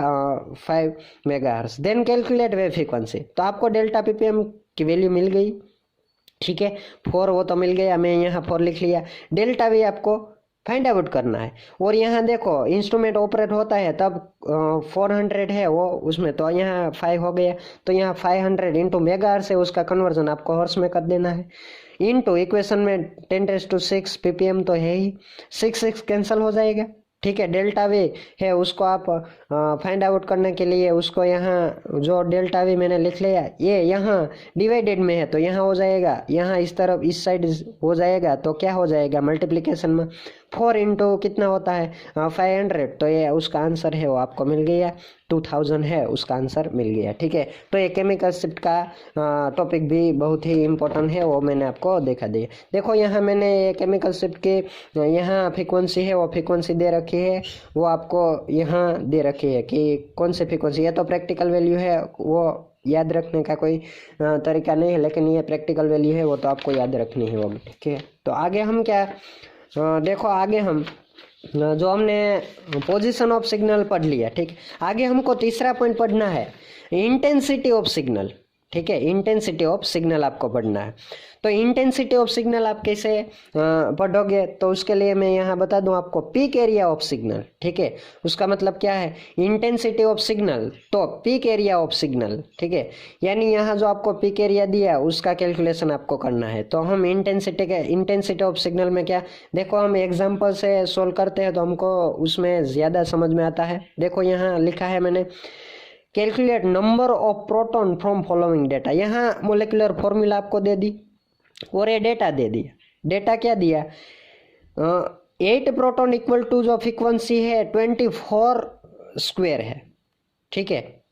5 megahertz. Then calculate wave frequency, तो आपको डेल्टा पीपीएम की वैल्यू मिल गई। ठीक है, 4 वो तो मिल गया, मैं यहाँ 4 लिख लिया, डेल्टा वी आपको फाइंड आउट करना है। और यहाँ देखो इंस्ट्रूमेंट ऑपरेट होता है तब 400 है वो उसमें, तो यहाँ 5 हो गया, तो यहाँ 500 इंटू मेगाहर्ट्ज से उसका कन्वर्जन आपको हर्ट्ज में कर देना है, इंटू इक्वेशन में 10⁶ पीपीएम तो है ही, 6 कैंसिल हो जाएगा। ठीक है, डेल्टा वी है उसको आप फाइंड आउट करने के लिए उसको यहाँ जो डेल्टा वी मैंने लिख लिया ये यहाँ डिवाइडेड में है, तो यहाँ हो जाएगा, यहाँ इस तरफ इस साइड हो जाएगा, तो क्या हो जाएगा मल्टीप्लिकेशन में 4 इंटू कितना होता है 500, तो ये उसका आंसर है वो आपको मिल गया, 2000 है उसका आंसर मिल गया। ठीक है, तो ये केमिकल शिफ्ट का टॉपिक भी बहुत ही इम्पोर्टेंट है, वो मैंने आपको देखा दिया। देखो यहाँ मैंने ये केमिकल शिफ्ट के यहाँ फ्रीक्वेंसी है वो फ्रीक्वेंसी दे रखी है, वो आपको यहाँ दे रखी है कि कौन सी फ्रीक्वेंसी, ये तो प्रैक्टिकल वैल्यू है, वो याद रखने का कोई तरीका नहीं है, लेकिन ये प्रैक्टिकल वैल्यू है वो तो आपको याद रखनी ही होगी। ठीक है, तो आगे हम क्या देखो आगे हम जो हमने पोजीशन ऑफ सिग्नल पढ़ लिया। ठीक, आगे हमको तीसरा पॉइंट पढ़ना है, इंटेंसिटी ऑफ सिग्नल। ठीक है, इंटेंसिटी ऑफ सिग्नल आपको पढ़ना है। तो इंटेंसिटी ऑफ सिग्नल आप कैसे पढ़ोगे, तो उसके लिए मैं यहाँ बता दूं आपको पीक एरिया ऑफ सिग्नल। ठीक है, उसका मतलब क्या है, इंटेंसिटी ऑफ सिग्नल तो पीक एरिया ऑफ सिग्नल। ठीक है, यानी यहाँ जो आपको पीक एरिया दिया उसका कैलकुलेशन आपको करना है। तो हम इंटेंसिटी ऑफ सिग्नल में क्या, देखो हम एग्जाम्पल से सोल्व करते हैं तो हमको उसमें ज़्यादा समझ में आता है। देखो यहाँ लिखा है मैंने, calculate number of proton from following data. यहाँ मोलिकुलर फॉर्मूला आपको दे दी और ये डेटा दे दिया। डेटा क्या दिया, 8 प्रोटॉन इक्वल टू जो फ्रीक्वेंसी है 24 स्क्वायर है। ठीक है,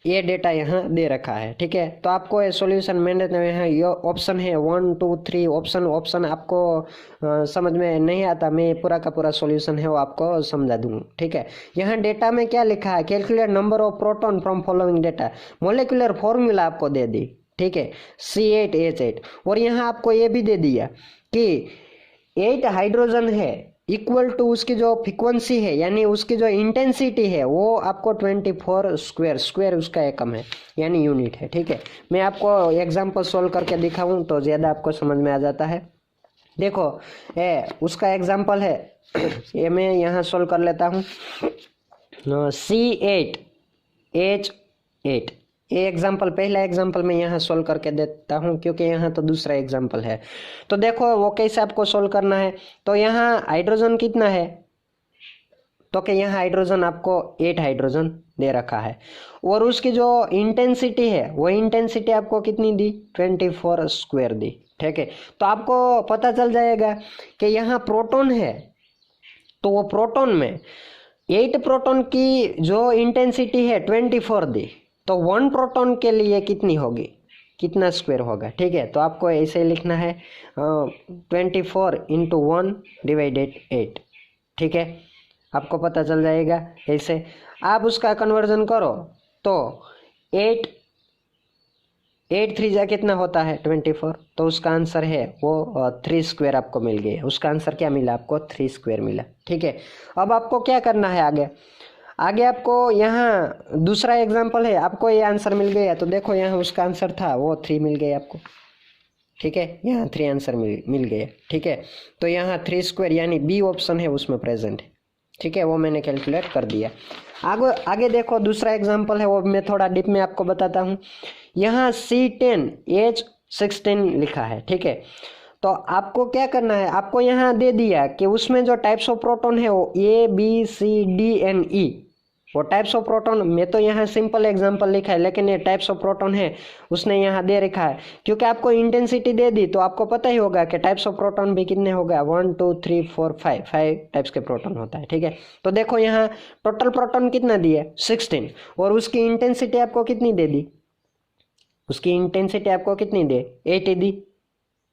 ये डेटा यहाँ दे रखा है। ठीक है, तो आपको ये सॉल्यूशन मैंने यहाँ ये ऑप्शन है 1 2 3 ऑप्शन आपको समझ में नहीं आता, मैं पूरा का पूरा सॉल्यूशन है वो आपको समझा दूंगा। ठीक है, यहाँ डेटा में क्या लिखा है, calculate number of proton from following data, molecular formula आपको दे दी। ठीक है, C8H8, और यहाँ आपको ये भी दे दिया कि 8 हाइड्रोजन है इक्वल टू उसकी जो फ्रीक्वेंसी है यानी उसकी जो इंटेंसिटी है वो आपको 24 स्क्वायर उसका एकम है यानी यूनिट है। ठीक है, मैं आपको एग्जांपल सोल्व करके दिखाऊं तो ज़्यादा आपको समझ में आ जाता है। देखो उसका एग्जांपल है ये मैं यहाँ सोल्व कर लेता हूँ, C8H8, ये एग्जाम्पल पहला एग्जाम्पल मैं यहाँ सोल्व करके देता हूँ क्योंकि यहाँ तो दूसरा एग्जाम्पल है। तो देखो वो कैसे आपको सोल्व करना है, तो यहाँ हाइड्रोजन कितना है, तो कि यहाँ हाइड्रोजन आपको 8 हाइड्रोजन दे रखा है और उसकी जो इंटेंसिटी है वो इंटेंसिटी आपको कितनी दी, 24 स्क्वायर दी। ठीक है, तो आपको पता चल जाएगा कि यहाँ प्रोटॉन है तो वो प्रोटॉन में 8 प्रोटॉन की जो इंटेंसिटी है 24 दी, तो 1 प्रोटॉन के लिए कितनी होगी, कितना स्क्वायर होगा। ठीक है, तो आपको ऐसे लिखना है 24 इंटू 1 डिवाइडेड 8। ठीक है, आपको पता चल जाएगा ऐसे। आप उसका कन्वर्जन करो तो 8 3 जा कितना होता है 24, तो उसका आंसर है वो 3 स्क्वायर आपको मिल गया। उसका आंसर क्या मिला आपको, 3 स्क्वायर मिला। ठीक है, अब आपको क्या करना है आगे आपको यहाँ दूसरा एग्जाम्पल है, आपको ये आंसर मिल गया तो देखो यहाँ उसका आंसर था वो 3 मिल गया आपको। ठीक है, यहाँ 3 आंसर मिल गया। ठीक है, तो यहाँ 3 स्क्वायर यानी बी ऑप्शन है उसमें प्रेजेंट है। ठीक है, वो मैंने कैलकुलेट कर दिया। आगे देखो दूसरा एग्जाम्पल है वो मैं थोड़ा डीप में आपको बताता हूँ। यहाँ C10H16 लिखा है। ठीक है, तो आपको क्या करना है, आपको यहाँ दे दिया कि उसमें जो टाइप्स ऑफ प्रोटॉन है वो ABCDNE, वो टाइप्स ऑफ प्रोटॉन, मैं तो यहाँ सिंपल एग्जांपल लिखा है लेकिन ये टाइप्स ऑफ प्रोटॉन है उसने यहाँ दे रखा है क्योंकि आपको इंटेंसिटी दे दी तो आपको पता ही होगा कि टाइप्स ऑफ प्रोटॉन भी कितने होगा, 1 2 3 4 5 टाइप्स के प्रोटॉन होता है। ठीक है, तो देखो यहाँ टोटल प्रोटॉन कितना दिया 16 और उसकी इंटेंसिटी आपको कितनी दे दी, उसकी इंटेंसिटी आपको कितनी दे 80 दी।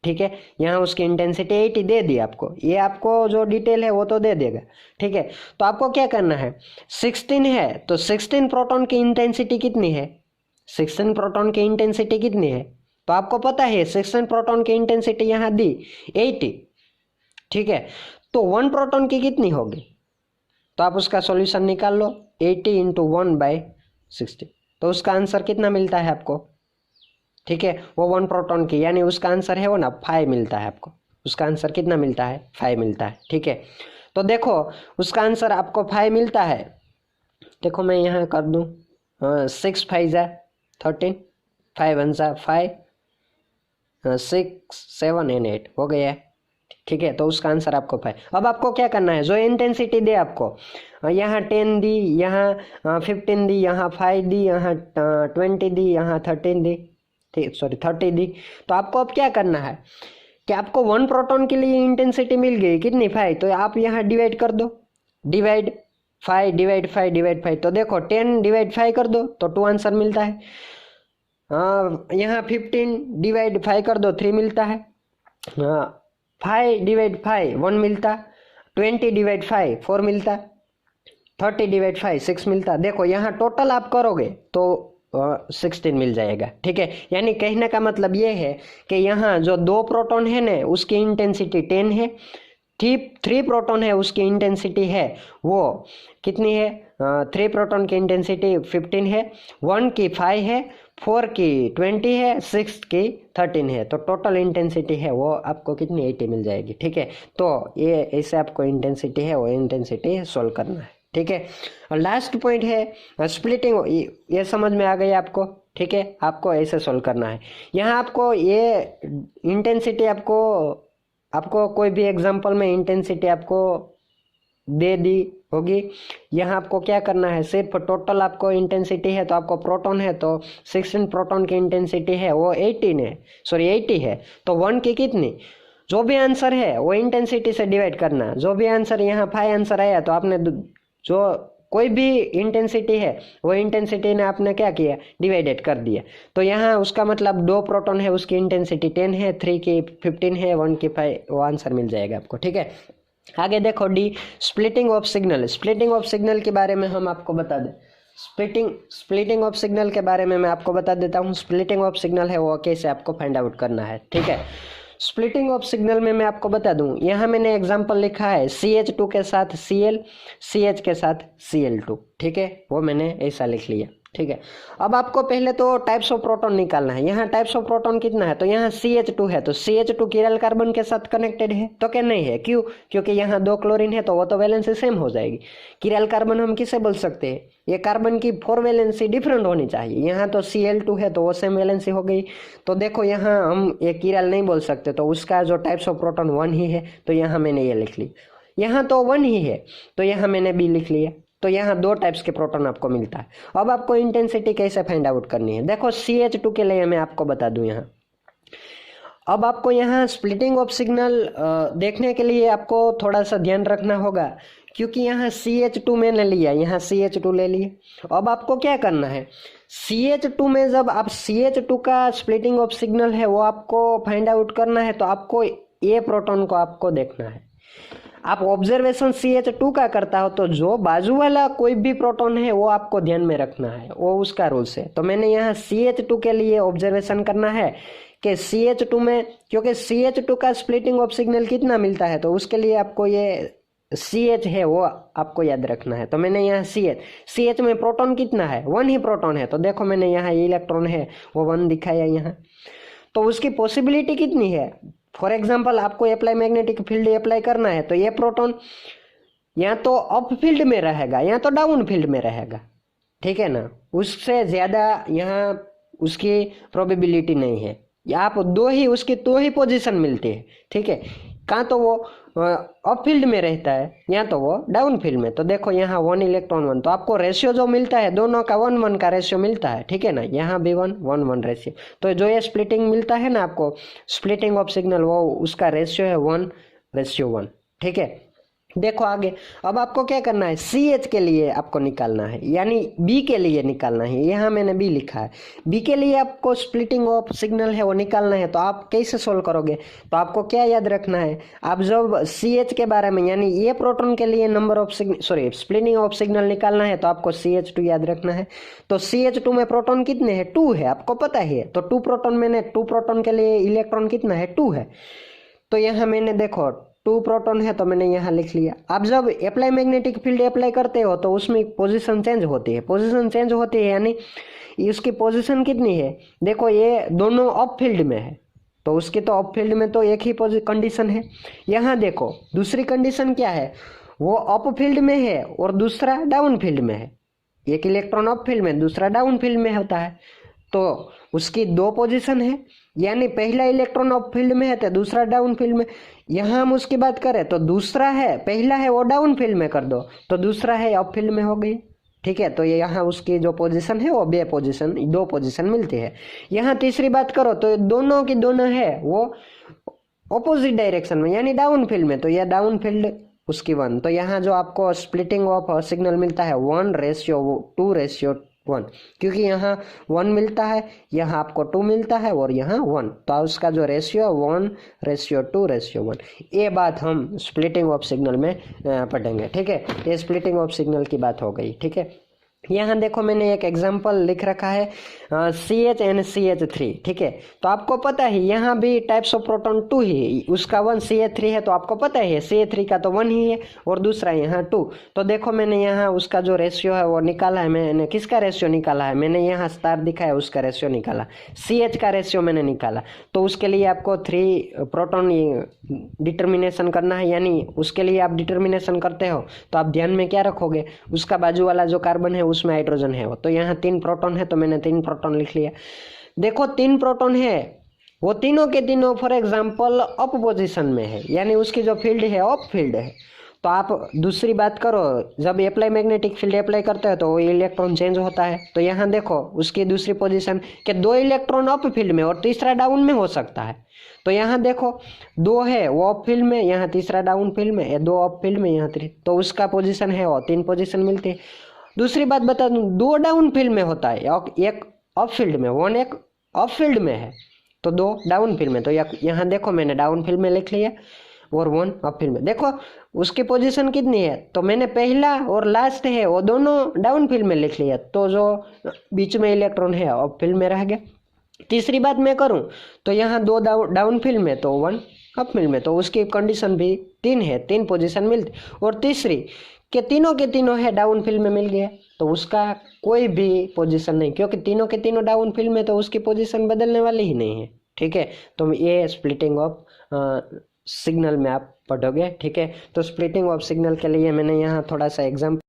ठीक है, यहाँ उसकी इंटेंसिटी 80 दे दी आपको, ये आपको जो डिटेल है वो तो दे देगा। ठीक है, तो आपको क्या करना है, 16 है तो 16 प्रोटॉन की इंटेंसिटी कितनी है, 16 प्रोटॉन की इंटेंसिटी कितनी है, तो आपको पता है 16 प्रोटॉन की इंटेंसिटी यहाँ दी 80। ठीक है, तो 1 प्रोटॉन की कितनी होगी, तो आप उसका सॉल्यूशन निकाल लो, 80 इंटू 1/60, तो उसका आंसर कितना मिलता है आपको। ठीक है, वो 1 प्रोटॉन की यानी उसका आंसर है वो ना 5 मिलता है आपको, उसका आंसर कितना मिलता है 5 मिलता है। ठीक है, तो देखो उसका आंसर आपको 5 मिलता है। देखो मैं यहाँ कर दूँ 6 5 जा 13, 5 1 जा 5, 6 7 and 8 हो गया है। ठीक है, तो उसका आंसर आपको 5। अब आपको क्या करना है, जो इंटेंसिटी दे आपको यहाँ 10 दी, यहाँ 15 दी, यहाँ 5 दी, यहाँ 20 दी, यहाँ 13 दी, 30 दी, तो आपको अब क्या करना है कि आपको 1 प्रोटॉन के लिए इंटेंसिटी मिल गई कितनी 5, तो आप यहाँ डिवाइड कर दो, डिवाइड 5 डिवाइड 5 डिवाइड 5, तो देखो 10 डिवाइड 5 कर दो तो 2 आंसर मिलता है। हाँ, यहाँ 15 डिवाइड 5 कर दो 3 मिलता है। हाँ, 5 डिवाइड 5 1 मिलता, 20 डिवाइड 5 4 मिलता, 30 डिवाइड 5 6 मिलता। देखो यहाँ टोटल आप करोगे तो 16 मिल जाएगा। ठीक है, यानी कहने का मतलब ये है कि यहाँ जो 2 प्रोटॉन है ना उसकी इंटेंसिटी 10 है, 3 प्रोटॉन है उसकी इंटेंसिटी है वो कितनी है, 3 प्रोटॉन की इंटेंसिटी 15 है, 1 की 5 है, 4 की 20 है, 6 की 13 है, तो टोटल इंटेंसिटी है वो आपको कितनी 80 मिल जाएगी। ठीक है, तो ये ऐसे आपको इंटेंसिटी है वो इंटेंसिटी सोल्व करना है। ठीक है, और लास्ट पॉइंट है स्प्लिटिंग, ये समझ में आ गई आपको। ठीक है, आपको ऐसे सोल्व करना है। यहाँ आपको ये इंटेंसिटी आपको कोई भी एग्जांपल में इंटेंसिटी आपको दे दी होगी। यहाँ आपको क्या करना है, सिर्फ टोटल आपको इंटेंसिटी है तो आपको प्रोटॉन है तो 16 प्रोटॉन की इंटेंसिटी है वो 80 है, तो 1 की कितनी, जो भी आंसर है वो इंटेंसिटी से डिवाइड करना। जो भी आंसर यहाँ 5 आंसर आया तो आपने जो कोई भी इंटेंसिटी है वो इंटेंसिटी ने आपने क्या किया, डिवाइडेड कर दिया। तो यहाँ उसका मतलब 2 प्रोटॉन है उसकी इंटेंसिटी 10 है, 3 की 15 है, 1 की 5, वो आंसर मिल जाएगा आपको। ठीक है, आगे देखो D, splitting of signal. Splitting of signal के बारे में हम आपको बता दें। स्प्लिटिंग ऑफ सिग्नल के बारे में मैं आपको बता देता हूँ। स्प्लिटिंग ऑफ सिग्नल है वो कैसे आपको फाइंड आउट करना है। ठीक है, स्प्लिटिंग ऑफ सिग्नल में मैं आपको बता दूं, यहाँ मैंने एग्जांपल लिखा है CH2 के साथ Cl, CH के साथ Cl2। ठीक है, वो मैंने ऐसा लिख लिया। ठीक है, अब आपको पहले तो टाइप्स ऑफ प्रोटॉन निकालना है। यहाँ टाइप्स ऑफ प्रोटॉन कितना है, तो यहाँ CH2 है तो CH2 किरल कार्बन के साथ कनेक्टेड है, तो क्या नहीं है, क्यों, क्योंकि यहाँ 2 क्लोरीन है तो वो तो वैलेंसी सेम हो जाएगी। किरल कार्बन हम किसे बोल सकते हैं, ये कार्बन की 4 वैलेंसी डिफरेंट होनी चाहिए। यहाँ तो Cl2 है तो वो सेम वैलेंसी हो गई। तो देखो यहाँ हम ये किरल नहीं बोल सकते, तो उसका जो टाइप्स ऑफ प्रोटॉन 1 ही है, तो यहाँ मैंने ये लिख ली। यहाँ तो 1 ही है तो यहाँ मैंने B लिख लिया। तो यहाँ 2 टाइप्स के प्रोटॉन आपको मिलता है। अब आपको इंटेंसिटी कैसे फाइंड आउट करनी है, देखो CH2 के लिए मैं आपको बता दूं। यहाँ अब आपको यहाँ स्प्लिटिंग ऑफ सिग्नल देखने के लिए आपको थोड़ा सा ध्यान रखना होगा, क्योंकि यहाँ CH2 मैंने लिया, यहाँ CH2 ले लिए। अब आपको क्या करना है, CH2 में जब आप CH2 का स्प्लिटिंग ऑफ सिग्नल है वो आपको फाइंड आउट करना है, तो आपको ये प्रोटॉन को आपको देखना है। आप ऑब्जर्वेशन CH2 का करता हो तो जो बाजू वाला कोई भी प्रोटॉन है वो आपको ध्यान में रखना है, वो उसका रूल्स है। तो मैंने यहाँ CH2 के लिए ऑब्जर्वेशन करना है कि CH2 में, क्योंकि CH2 का स्प्लिटिंग ऑफ सिग्नल कितना मिलता है, तो उसके लिए आपको ये CH है वो आपको याद रखना है। तो मैंने यहाँ CH में प्रोटॉन कितना है, 1 ही प्रोटॉन है, तो देखो मैंने यहाँ इलेक्ट्रॉन है वो 1 दिखाया यहाँ। तो उसकी पॉसिबिलिटी कितनी है, फॉर एग्जाम्पल आपको अप्लाई मैग्नेटिक फील्ड अप्लाई करना है तो ये प्रोटॉन या तो अप फील्ड में रहेगा या तो डाउन फील्ड में रहेगा। ठीक है ना, उससे ज्यादा यहाँ उसकी प्रोबेबिलिटी नहीं है। या आप उसकी दो ही पोजीशन मिलती है। ठीक है, कहाँ तो वो अप फील्ड में रहता है या तो वो डाउन फील्ड में। तो देखो यहाँ 1 इलेक्ट्रॉन 1, तो आपको रेशियो जो मिलता है दोनों का 1-1 का रेशियो मिलता है। ठीक है ना, यहाँ भी 1-1 रेशियो। तो जो ये स्प्लिटिंग मिलता है ना आपको, स्प्लिटिंग ऑफ सिग्नल, वो उसका रेशियो है 1:1। ठीक है, देखो आगे। अब आपको क्या करना है, CH के लिए आपको निकालना है, यानी B के लिए निकालना है। यहाँ मैंने B लिखा है। B के लिए आपको स्प्लिटिंग ऑफ सिग्नल है वो निकालना है। तो आप कैसे सोल्व करोगे, तो आपको क्या याद रखना है, आप जब CH के बारे में, यानी ये प्रोटॉन के लिए स्प्लिटिंग ऑफ सिग्नल निकालना है तो आपको CH2 याद रखना है। तो CH2 में प्रोटॉन कितने हैं, 2 है, आपको पता ही है। तो 2 प्रोटॉन के लिए इलेक्ट्रॉन कितना है, 2 है। तो यहाँ मैंने देखो 2 प्रोटॉन है तो मैंने यहाँ लिख लिया। आप जब अप्लाई मैग्नेटिक फील्ड अप्लाई करते हो तो उसमें पोजीशन चेंज होती है, यानी इसकी पोजीशन कितनी है, देखो ये दोनों अप फील्ड में है तो उसकी तो अप फील्ड में तो एक ही कंडीशन है। यहाँ देखो दूसरी कंडीशन क्या है, वो अप फील्ड में है और दूसरा डाउन फील्ड में है। एक इलेक्ट्रॉन अप फील्ड में, दूसरा डाउन फील्ड में होता है, तो उसकी 2 पोजीशन है, यानी पहला इलेक्ट्रॉन अप फील्ड में है तो दूसरा डाउन फील्ड में। यहाँ हम उसकी बात करें तो दूसरा है, पहला है वो डाउन फील्ड में कर दो तो दूसरा है अप फील्ड में हो गई। ठीक है, तो ये यहाँ उसकी जो पोजीशन है वो 2 पोजीशन मिलती है। यहाँ तीसरी बात करो तो दोनों की दोनों है वो ऑपोजिट डायरेक्शन में यानी डाउन फील्ड में, तो यह डाउन फील्ड उसकी 1। तो यहाँ जो आपको स्प्लिटिंग ऑफ सिग्नल मिलता है 1:2:1, क्योंकि यहाँ 1 मिलता है, यहाँ आपको 2 मिलता है और यहाँ 1, तो उसका जो रेशियो 1:2:1। ये बात हम स्प्लिटिंग ऑफ सिग्नल में पढ़ेंगे। ठीक है, ये स्प्लिटिंग ऑफ सिग्नल की बात हो गई। ठीक है, यहाँ देखो मैंने एक एग्जाम्पल लिख रखा है CH and CH3। ठीक है, तो आपको पता है यहाँ भी टाइप्स ऑफ प्रोटॉन 2 ही, उसका 1 CH3 है, तो आपको पता है CH3 का तो 1 ही है और दूसरा यहाँ 2। तो देखो मैंने यहाँ उसका जो रेशियो है वो निकाला है। मैंने किसका रेशियो निकाला है, मैंने यहाँ स्टार दिखा है, उसका रेशियो निकाला, CH का रेशियो मैंने निकाला। तो उसके लिए आपको 3 प्रोटॉन डिटर्मिनेशन करना है, यानी उसके लिए आप डिटर्मिनेशन करते हो तो आप ध्यान में क्या रखोगे, उसका बाजू वाला जो कार्बन है उसमें हाइड्रोजन है, तो यहाँ 3 प्रोटॉन है, तो मैंने 3 प्रोटॉन लिख लिया। देखो 3 प्रोटॉन है, वो तीनों के तीनों फॉर एग्जांपल अप पोजीशन में है, यानी उसकी जो फील्ड है अप फील्ड है। तो आप दूसरी बात करो, जब अप्लाई मैग्नेटिक फील्ड अप्लाई करते हो तो वो इलेक्ट्रॉन चेंज होता है। तो यहाँ देखो उसकी दूसरी पोजीशन कि 2 इलेक्ट्रॉन अप फील्ड में और तीसरा डाउन में हो सकता है। तो यहाँ देखो 2 है वो अप फील्ड में, यहाँ तीसरा डाउन फील्ड में, 2 अप फील्ड में, यहाँ 3, तो उसका पोजीशन है और 3 पोजीशन मिलती है। दूसरी बात बता दूं, 2 डाउन फील्ड में होता है, एक अप फील्ड में, 1 एक अप फील्ड में है, तो 2 डाउन फील्ड में। तो यहाँ देखो मैंने डाउन फील्ड में लिख लिया और 1 अप फील्ड में। देखो उसकी पोजीशन कितनी है, तो मैंने पहला और लास्ट है वो दोनों डाउन फील्ड में लिख लिया, तो जो बीच में इलेक्ट्रॉन है अप फील्ड में रह गया। तीसरी बात मैं करूं तो यहाँ 2 डाउन फील्ड में तो 1 अप फील्ड में, तो उसकी कंडीशन भी 3 है, 3 पोजीशन मिलती। और तीसरी के तीनों है डाउन फील्ड में मिल गया, तो उसका कोई भी पोजीशन नहीं, क्योंकि तीनों के तीनों डाउन फील्ड में, तो उसकी पोजीशन बदलने वाली ही नहीं है। ठीक है, तो ये स्प्लिटिंग ऑफ सिग्नल में आप पढ़ोगे। ठीक है, तो स्प्लिटिंग ऑफ सिग्नल के लिए मैंने यहाँ थोड़ा सा एग्जाम्पल